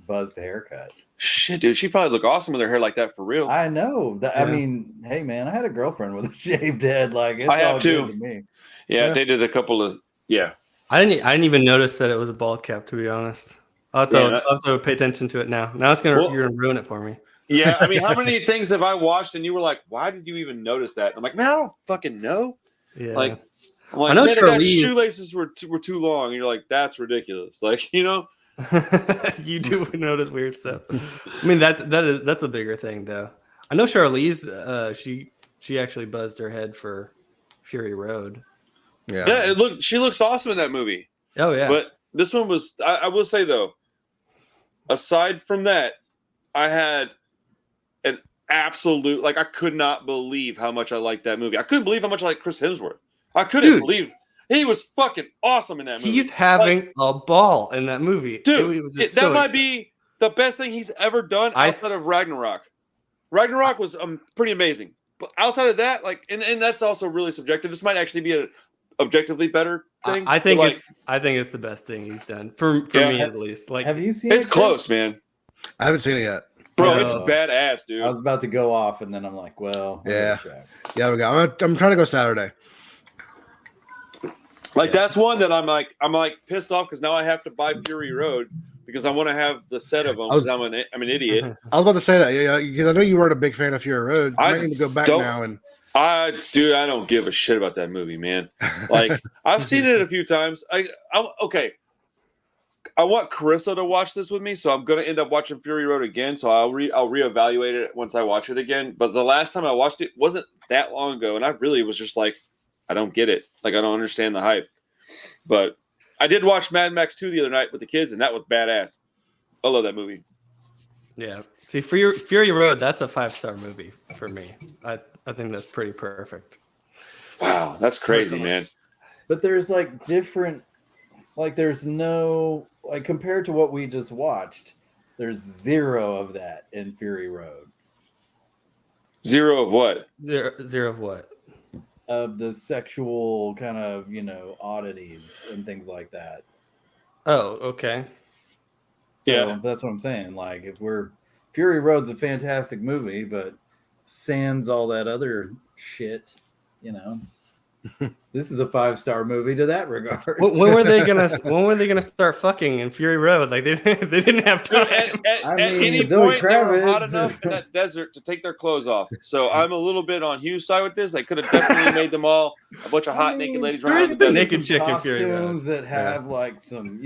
[SPEAKER 8] buzzed haircut.
[SPEAKER 7] Shit, dude, she probably look awesome with her hair like that for real.
[SPEAKER 8] I know that. Yeah. I mean, hey, man, I had a girlfriend with a shaved head. Like, it's
[SPEAKER 7] I
[SPEAKER 8] all
[SPEAKER 7] have too.
[SPEAKER 8] good to me.
[SPEAKER 7] Yeah, they did a couple of. Yeah,
[SPEAKER 5] I didn't even notice that it was a bald cap. To be honest, I'll have to pay attention to it now. Now you're gonna ruin it for me.
[SPEAKER 7] Yeah, I mean, how many things have I watched and you were like, "Why did you even notice that?" I'm like, "Man, I don't fucking know."
[SPEAKER 5] Yeah,
[SPEAKER 7] like. I'm like, I know the shoelaces were too long. And you're like, that's ridiculous. Like,
[SPEAKER 5] you do notice weird stuff. I mean, that's a bigger thing, though. I know Charlize. She actually buzzed her head for Fury Road.
[SPEAKER 7] Yeah. She looks awesome in that movie.
[SPEAKER 5] Oh yeah.
[SPEAKER 7] But this one was. I will say though, aside from that, I had an absolute I could not believe how much I liked that movie. I couldn't believe how much I liked Chris Hemsworth. I couldn't believe he was fucking awesome in that movie.
[SPEAKER 5] He's having a ball in that movie.
[SPEAKER 7] Dude, that might be the best thing he's ever done outside of Ragnarok. Ragnarok was pretty amazing. But outside of that, and that's also really subjective. This might actually be an objectively better thing.
[SPEAKER 5] I think it's the best thing he's done for me at least. Like,
[SPEAKER 8] have you seen
[SPEAKER 7] it? It's close, man.
[SPEAKER 6] I haven't seen it yet.
[SPEAKER 7] Bro, it's badass, dude.
[SPEAKER 8] I was about to go off, and then I'm like, well,
[SPEAKER 6] yeah, we go. I'm trying to go Saturday.
[SPEAKER 7] Like that's one that I'm like pissed off because now I have to buy Fury Road because I want to have the set of them because I'm an idiot.
[SPEAKER 6] I was about to say that, yeah, because I know you weren't a big fan of Fury Road. I might need to go back now and.
[SPEAKER 7] I don't give a shit about that movie, man. Like I've seen it a few times. Okay. I want Carissa to watch this with me, so I'm gonna end up watching Fury Road again. So I'll reevaluate it once I watch it again. But the last time I watched it wasn't that long ago, and I really was just like, I don't get it. Like I don't understand the hype. But I did watch Mad Max 2 the other night with the kids, and that was badass. I love that movie.
[SPEAKER 5] Yeah. See, Fury Road, that's a 5-star movie for me. I think that's pretty perfect.
[SPEAKER 7] Wow, that's crazy, man.
[SPEAKER 8] But there's like different, like there's no, like compared to what we just watched, there's zero of that in Fury Road.
[SPEAKER 7] Zero of what?
[SPEAKER 5] Zero of what?
[SPEAKER 8] Of the sexual kind of, oddities and things like that.
[SPEAKER 5] Oh, okay.
[SPEAKER 8] So that's what I'm saying. Like Fury Road's a fantastic movie, but sans all that other shit, This is a 5-star movie to that regard.
[SPEAKER 5] When were they gonna start fucking in Fury Road? Like they didn't have time.
[SPEAKER 7] At any
[SPEAKER 8] Zoe
[SPEAKER 7] point, they were hot
[SPEAKER 8] Kravitz.
[SPEAKER 7] enough in that desert to take their clothes off. So I'm a little bit on Hugh's side with this. I could have definitely made them all a bunch of hot naked ladies running around the desert.
[SPEAKER 5] Naked chick in Fury Road.
[SPEAKER 8] Costumes that have like some,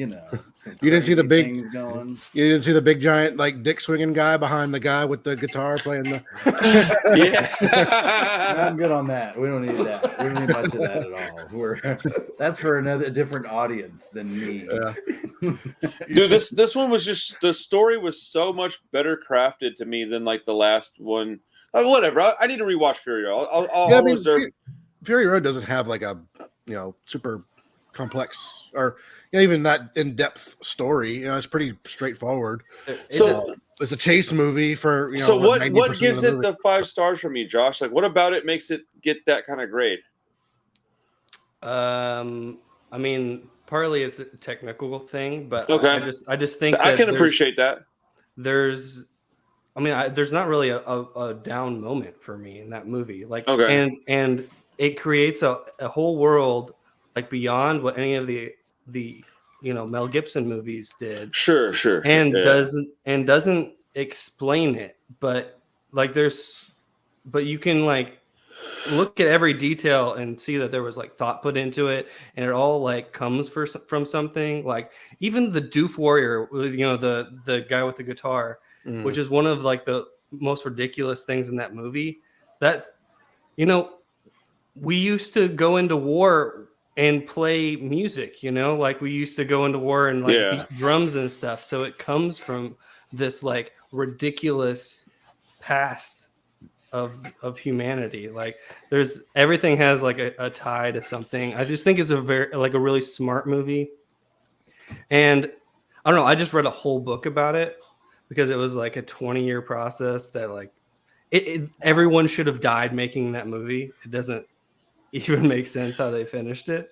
[SPEAKER 8] some
[SPEAKER 6] You didn't see the big
[SPEAKER 8] things going.
[SPEAKER 6] You didn't see the big giant like dick swinging guy behind the guy with the guitar playing the.
[SPEAKER 7] Yeah,
[SPEAKER 8] I'm good on that. We don't need that. We don't need much of that at all. That's for a different audience than me.
[SPEAKER 6] Yeah.
[SPEAKER 7] Dude, this one was just, the story was so much better crafted to me than like the last one. Whatever. I need to rewatch Fury Road. I'll reserve.
[SPEAKER 6] Fury Road doesn't have like a super complex or even that in-depth story. It's pretty straightforward.
[SPEAKER 7] So
[SPEAKER 6] it's a chase movie for
[SPEAKER 7] So what gives it the 5 stars from me, Josh? Like what about it makes it get that kind of grade?
[SPEAKER 5] I mean, partly it's a technical thing, but
[SPEAKER 7] okay.
[SPEAKER 5] I just think
[SPEAKER 7] I can appreciate that.
[SPEAKER 5] There's not really a down moment for me in that movie. Like,
[SPEAKER 7] okay.
[SPEAKER 5] and it creates a whole world like beyond what any of the Mel Gibson movies did.
[SPEAKER 7] Sure.
[SPEAKER 5] And doesn't explain it, but you can like look at every detail and see that there was like thought put into it, and it all like comes from something. Like even the Doof Warrior, the guy with the guitar, which is one of like the most ridiculous things in that movie. That's we used to go into war and play music, like we used to go into war and like beat drums and stuff. So it comes from this like ridiculous past of humanity. Like everything has like a tie to something. I just think it's a really smart movie. And I don't know, I just read a whole book about it because it was like a 20-year process that like everyone should have died making that movie. It doesn't even make sense how they finished it.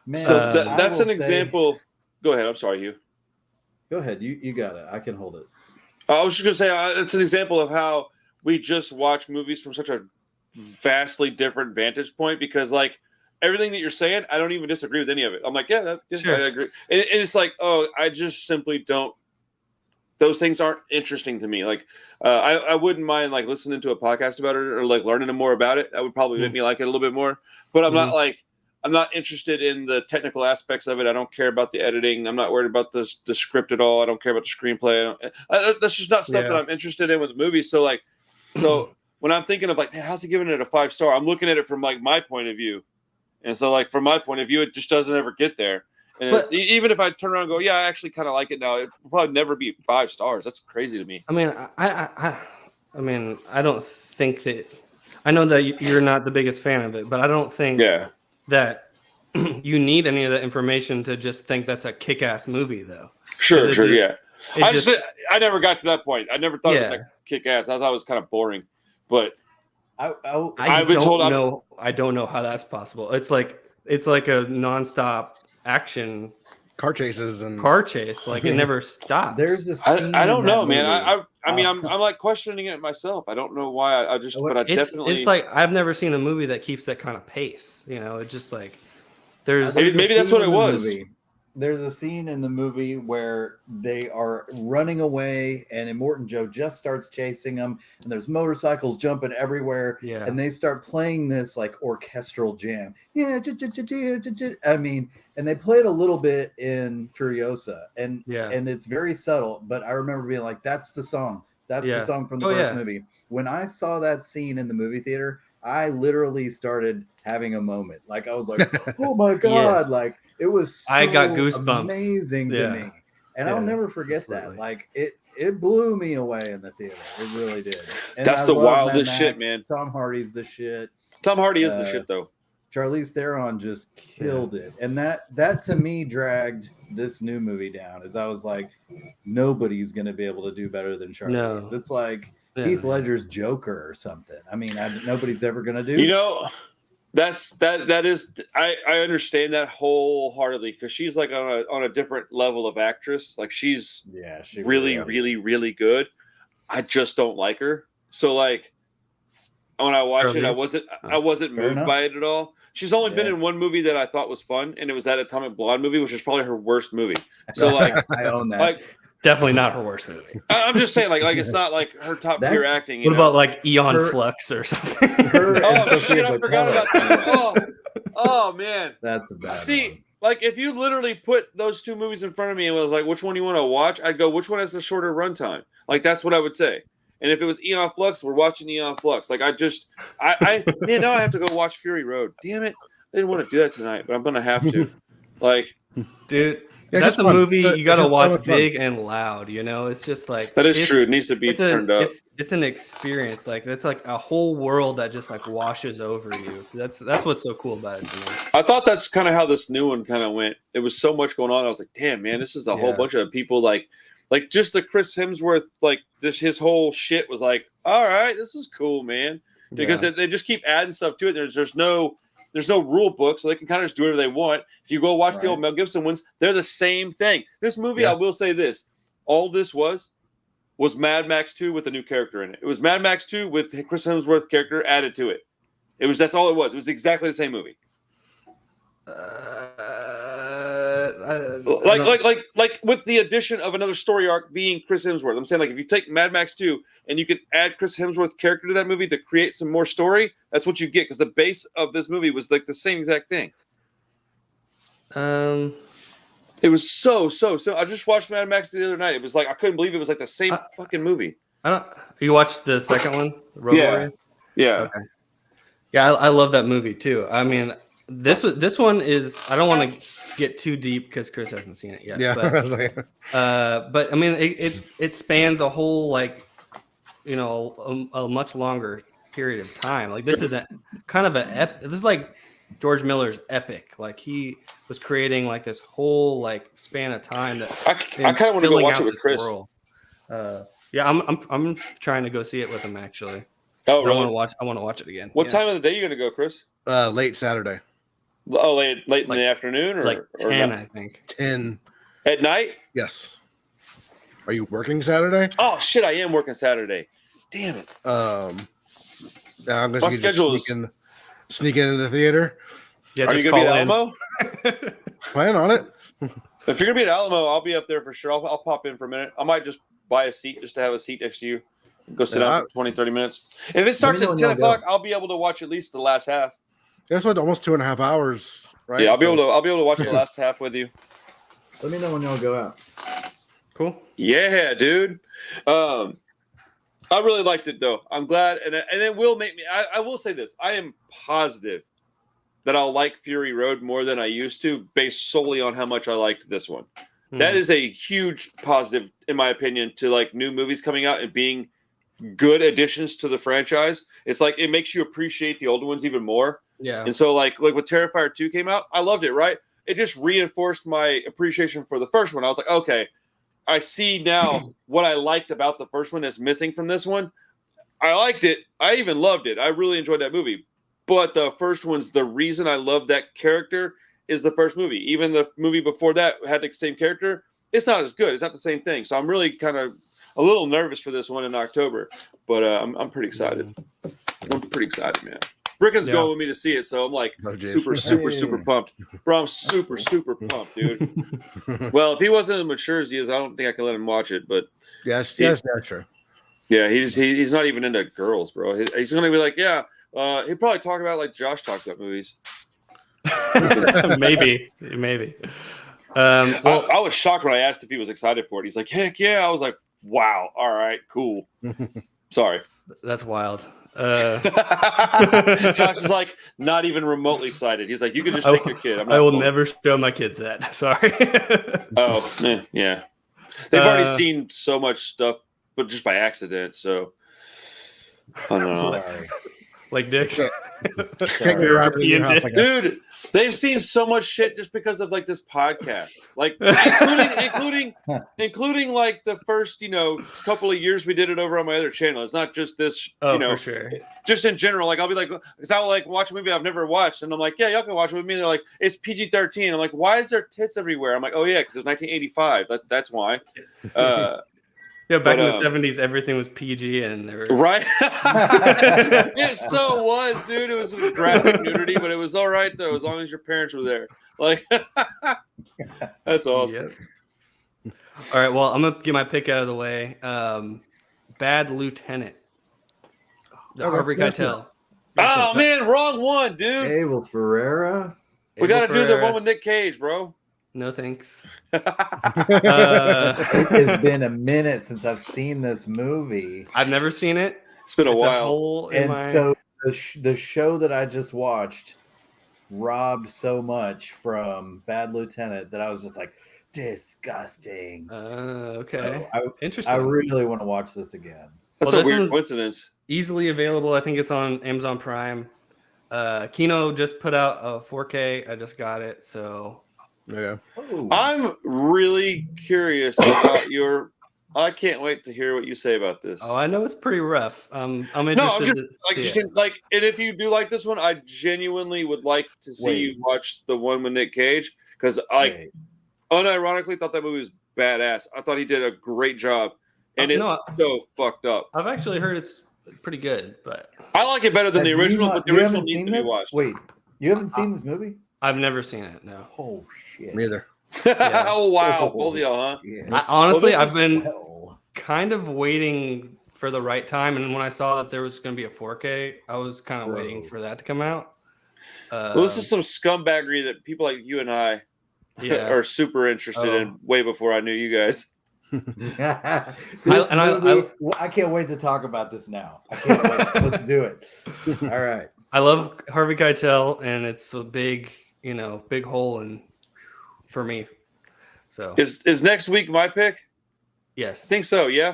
[SPEAKER 8] Man,
[SPEAKER 7] so that's an example. Go ahead. I'm sorry, Hugh.
[SPEAKER 8] Go ahead. You got it. I can hold it.
[SPEAKER 7] I was just going to say it's an example of how we just watch movies from such a vastly different vantage point, because like everything that you're saying, I don't even disagree with any of it. I'm like, sure. I agree. And it's like, I just simply don't. Those things aren't interesting to me. Like, I wouldn't mind like listening to a podcast about it or like learning more about it. That would probably make me like it a little bit more. But I'm not interested in the technical aspects of it. I don't care about the editing. I'm not worried about the script at all. I don't care about the screenplay. That's just not stuff that I'm interested in with movies. So like, when I'm thinking of like, man, how's he giving it a 5 star? I'm looking at it from like my point of view. And so like from my point of view, it just doesn't ever get there. And even if I turn around and go, I actually kind of like it now, it will probably never be 5 stars. That's crazy to me.
[SPEAKER 5] I mean, I mean, I don't think that. I know that you're not the biggest fan of it, but I don't think that you need any of that information to just think that's a kick-ass movie, though.
[SPEAKER 7] Sure, I never got to that point. I never thought it was like kick-ass. I thought it was kind of boring, but
[SPEAKER 5] I don't know how that's possible. It's like a nonstop action
[SPEAKER 6] car chases and
[SPEAKER 5] car chase. Like it never stops.
[SPEAKER 8] There's this.
[SPEAKER 7] I don't know, man. I mean, I'm like questioning it myself. I don't know why. Definitely.
[SPEAKER 5] It's like I've never seen a movie that keeps that kind of pace. It just like There's
[SPEAKER 7] Maybe that's what it was.
[SPEAKER 8] There's a scene in the movie where they are running away, and Immortan Joe just starts chasing them, and there's motorcycles jumping everywhere, and they start playing this like orchestral jam. I mean, and they play it a little bit in Furiosa, and it's very subtle, but I remember being like, "That's the song. That's the song from the first movie." When I saw that scene in the movie theater, I literally started having a moment. Like I was like, "Oh my god!" Like it was. So
[SPEAKER 5] I got goosebumps.
[SPEAKER 8] Amazing to me, and I'll never forget that. Like it blew me away in the theater. It really did. And
[SPEAKER 7] that's the wildest shit, man.
[SPEAKER 8] Tom Hardy's the shit.
[SPEAKER 7] Tom Hardy is the shit, though.
[SPEAKER 8] Charlize Theron just killed it, and that to me dragged this new movie down. As I was like, nobody's gonna be able to do better than Charlize. No. It's like Heath Ledger's Joker or something. I mean, nobody's ever gonna do.
[SPEAKER 7] You know, that is. I understand that wholeheartedly because she's like on a different level of actress. Like she's really good. I just don't like her. So like when I watched it, I wasn't moved by it at all. She's only been in one movie that I thought was fun, and it was that Atomic Blonde movie, which is probably her worst movie. So like
[SPEAKER 8] I own that.
[SPEAKER 7] Like
[SPEAKER 5] definitely not her worst movie.
[SPEAKER 7] I'm just saying, like it's not like her top tier acting.
[SPEAKER 5] What about like Eon Flux or something?
[SPEAKER 7] Oh shit, I forgot about that. Oh man,
[SPEAKER 8] that's a bad.
[SPEAKER 7] See,
[SPEAKER 8] one.
[SPEAKER 7] Like if you literally put those two movies in front of me and was like, which one do you want to watch? I'd go, which one has the shorter runtime? Like that's what I would say. And if it was Eon Flux, we're watching Eon Flux. Like man, now I have to go watch Fury Road. Damn it, I didn't want to do that tonight, but I'm gonna have to. Like,
[SPEAKER 5] dude. Yeah, that's a movie you got to watch big and loud. You know, it's just like
[SPEAKER 7] that is true. It needs to be turned up.
[SPEAKER 5] It's an experience. Like it's like a whole world that just like washes over you. That's what's so cool about it.
[SPEAKER 7] I thought that's kind of how this new one kind of went. There was so much going on. I was like, damn, man, this is a whole bunch of people. Like just the Chris Hemsworth, like this, his whole shit was like, all right, this is cool, man. Because they just keep adding stuff to it. There's no rule book, so they can kind of just do whatever they want. If you go watch the old Mel Gibson ones, they're the same thing. This movie, I will say this: all this was Mad Max 2 with a new character in it. It was Mad Max 2 with Chris Hemsworth character added to it. That's all it was. It was exactly the same movie. Like with the addition of another story arc being Chris Hemsworth. I'm saying like if you take Mad Max 2 and you can add Chris Hemsworth character to that movie to create some more story, that's what you get because the base of this movie was like the same exact thing. It was so. I just watched Mad Max the other night. It was like I couldn't believe it was like the same fucking movie.
[SPEAKER 5] You watched the second one, Road Warrior?
[SPEAKER 7] Yeah.
[SPEAKER 5] Okay. Yeah, I love that movie too. I mean, this one is. I don't want to get too deep because Chris hasn't seen it yet.
[SPEAKER 6] Yeah,
[SPEAKER 5] but I mean, it spans a whole like, a much longer period of time. Like this is a kind of this is like George Miller's epic. Like he was creating like this whole like span of time that
[SPEAKER 7] I kind of want to go watch it with Chris.
[SPEAKER 5] Yeah, I'm trying to go see it with him actually.
[SPEAKER 7] Oh, really?
[SPEAKER 5] I want to watch it again.
[SPEAKER 7] What time of the day are you going to go, Chris?
[SPEAKER 6] Late Saturday.
[SPEAKER 7] Oh, late in the afternoon, or
[SPEAKER 5] like 10, I think.
[SPEAKER 6] 10
[SPEAKER 7] at night.
[SPEAKER 6] Yes. Are you working Saturday?
[SPEAKER 7] Oh shit, I am working Saturday. Damn it.
[SPEAKER 6] I'm going to sneak into the theater.
[SPEAKER 5] Yeah,
[SPEAKER 7] are you going to be at Alamo?
[SPEAKER 6] Plan on it.
[SPEAKER 7] If you're going to be at Alamo, I'll be up there for sure. I'll pop in for a minute. I might just buy a seat just to have a seat next to you. Go sit down for 20, 30 minutes. If it starts at 10 o'clock, I'll be able to watch at least the last half.
[SPEAKER 6] That's what almost 2.5 hours, right?
[SPEAKER 7] Yeah, I'll be able to watch the last half with you.
[SPEAKER 8] Let me know when y'all go out.
[SPEAKER 5] Cool.
[SPEAKER 7] Yeah, dude. I really liked it though. I'm glad, and it will make me. I will say this: I am positive that I'll like Fury Road more than I used to, based solely on how much I liked this one. That is a huge positive, in my opinion, to like new movies coming out and being good additions to the franchise. It's like it makes you appreciate the older ones even more.
[SPEAKER 5] Yeah.
[SPEAKER 7] And so like when Terrifier 2 came out, I loved it, right? It just reinforced my appreciation for the first one. I was like, okay, I see now what I liked about the first one that's missing from this one. I liked it. I even loved it. I really enjoyed that movie. But the first one's the reason I love that character is the first movie. Even the movie before that had the same character. It's not as good. It's not the same thing. So I'm really kind of a little nervous for this one in October. But I'm pretty excited. I'm pretty excited, man. Bricken's going with me to see it, so I'm like super pumped. Bro, I'm super pumped, dude. Well, if he wasn't as mature as he is, I don't think I can let him watch it. But
[SPEAKER 6] yes, sure.
[SPEAKER 7] Yeah, he's not even into girls, bro. He's gonna be like, yeah. He'd probably talk about like Josh talks about movies.
[SPEAKER 5] maybe.
[SPEAKER 7] Well, I was shocked when I asked if he was excited for it. He's like, heck yeah. I was like, wow. All right, cool. Sorry.
[SPEAKER 5] That's wild.
[SPEAKER 7] Josh is like not even remotely excited. He's like, you can just take your kid.
[SPEAKER 5] I will never show my kids that. Sorry.
[SPEAKER 7] Yeah. They've already seen so much stuff, but just by accident. So I don't know.
[SPEAKER 5] Like dicks.
[SPEAKER 7] Dude, they've seen so much shit just because of like this podcast, like including like the first couple of years we did it over on my other channel. It's not just this,
[SPEAKER 5] for sure.
[SPEAKER 7] Just in general. Like I'll be like, because I'll like watch a movie I've never watched, and I'm like, yeah, y'all can watch it with me. And they're like, it's PG-13. I'm like, why is there tits everywhere? I'm like, oh yeah, because it was 1985. That's why.
[SPEAKER 5] Yeah, back in the 70s, everything was PG, and they were
[SPEAKER 7] right. It so was, dude. It was graphic nudity, but it was all right though, as long as your parents were there. Like, that's awesome.
[SPEAKER 5] Yep. All right, well, I'm gonna get my pick out of the way. Bad Lieutenant. Harvey Keitel.
[SPEAKER 7] Oh man, wrong one, dude.
[SPEAKER 8] Abel Ferreira.
[SPEAKER 7] We got to do the one with Nick Cage, bro.
[SPEAKER 5] No thanks.
[SPEAKER 8] It has been a minute since I've seen this movie.
[SPEAKER 5] I've never seen it.
[SPEAKER 7] It's been a while.
[SPEAKER 8] So the show that I just watched robbed so much from Bad Lieutenant that I was just like, disgusting.
[SPEAKER 5] Okay.
[SPEAKER 8] So
[SPEAKER 5] Interesting.
[SPEAKER 8] I really want to watch this again.
[SPEAKER 7] That's a weird coincidence.
[SPEAKER 5] Easily available. I think it's on Amazon Prime. Kino just put out a 4K. I just got it, so
[SPEAKER 6] yeah.
[SPEAKER 8] Oh.
[SPEAKER 7] I'm really curious about I can't wait to hear what you say about this.
[SPEAKER 5] Oh, I know it's pretty rough. I'm interested to see it.
[SPEAKER 7] Like, and if you do like this one, I genuinely would like to see you watch the one with Nick Cage, because I unironically thought that movie was badass. I thought he did a great job, and it's so fucked up.
[SPEAKER 5] I've actually heard it's pretty good, but
[SPEAKER 7] I like it better than the original. But the original needs to be watched.
[SPEAKER 8] Wait, you haven't seen this movie?
[SPEAKER 5] I've never seen it. No.
[SPEAKER 8] Oh shit.
[SPEAKER 6] Me either.
[SPEAKER 7] Yeah. Oh wow, both of y'all, huh?
[SPEAKER 5] Yeah. Honestly, I've been kind of waiting for the right time, and when I saw that there was going to be a 4K, I was kind of waiting for that to come out.
[SPEAKER 7] Well, this is some scumbaggery that people like you and I are super interested in way before I knew you guys.
[SPEAKER 8] I can't wait to talk about this now. I can't wait. Let's do it. All right.
[SPEAKER 5] I love Harvey Keitel, and it's a big hole for me. So
[SPEAKER 7] is next week my pick?
[SPEAKER 5] Yes,
[SPEAKER 7] I think so. Yeah.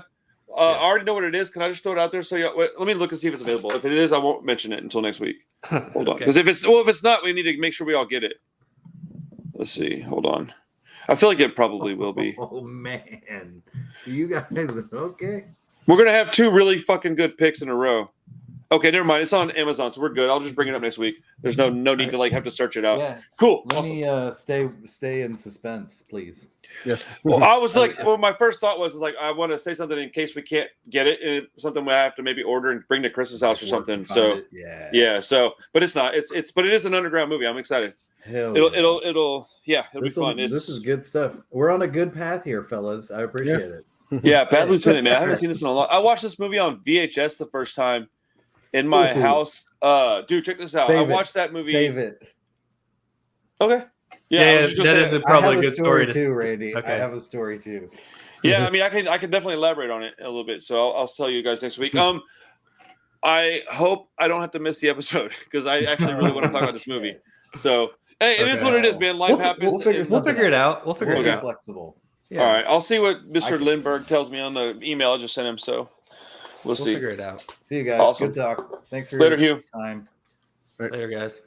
[SPEAKER 7] I already know what it is. Can I just throw it out there? So let me look and see if it's available. If it is, I won't mention it until next week. Hold on, because if it's not, we need to make sure we all get it. Let's see. Hold on. I feel like it probably will be.
[SPEAKER 8] Oh man, you guys okay?
[SPEAKER 7] We're gonna have two really fucking good picks in a row. Okay, never mind. It's on Amazon, so we're good. I'll just bring it up next week. There's no need to have to search it out.
[SPEAKER 8] Yeah.
[SPEAKER 7] Cool.
[SPEAKER 8] Let me stay in suspense, please.
[SPEAKER 6] Yes.
[SPEAKER 7] Well, I was like, my first thought was like, I want to say something in case we can't get it, and something we have to maybe order and bring to Chris's house or something. So yeah. So, but it's not. But it is an underground movie. I'm excited. It'll be fun.
[SPEAKER 8] This is good stuff. We're on a good path here, fellas. I appreciate it.
[SPEAKER 7] Yeah, Bad Lieutenant, man. I haven't seen this in a long. I watched this movie on VHS the first time in my house. Dude, check this out. I watched that movie.
[SPEAKER 8] Save it.
[SPEAKER 7] Okay.
[SPEAKER 5] Yeah, that is probably a good story
[SPEAKER 8] too, Randy. Okay. I have a story too.
[SPEAKER 7] Yeah, I mean, I can definitely elaborate on it a little bit. So I'll tell you guys next week. I hope I don't have to miss the episode because I actually really want to talk about this movie. So hey, it is what it is, man. Life happens.
[SPEAKER 5] We'll figure it out. We'll figure it out.
[SPEAKER 8] Flexible.
[SPEAKER 7] Yeah. All right. I'll see what Mr. Lindbergh tells me on the email I just sent him. So we'll see.
[SPEAKER 5] Figure it out.
[SPEAKER 8] See you guys.
[SPEAKER 7] Awesome.
[SPEAKER 8] Good talk. Thanks for
[SPEAKER 7] your
[SPEAKER 8] time.
[SPEAKER 5] Later, guys.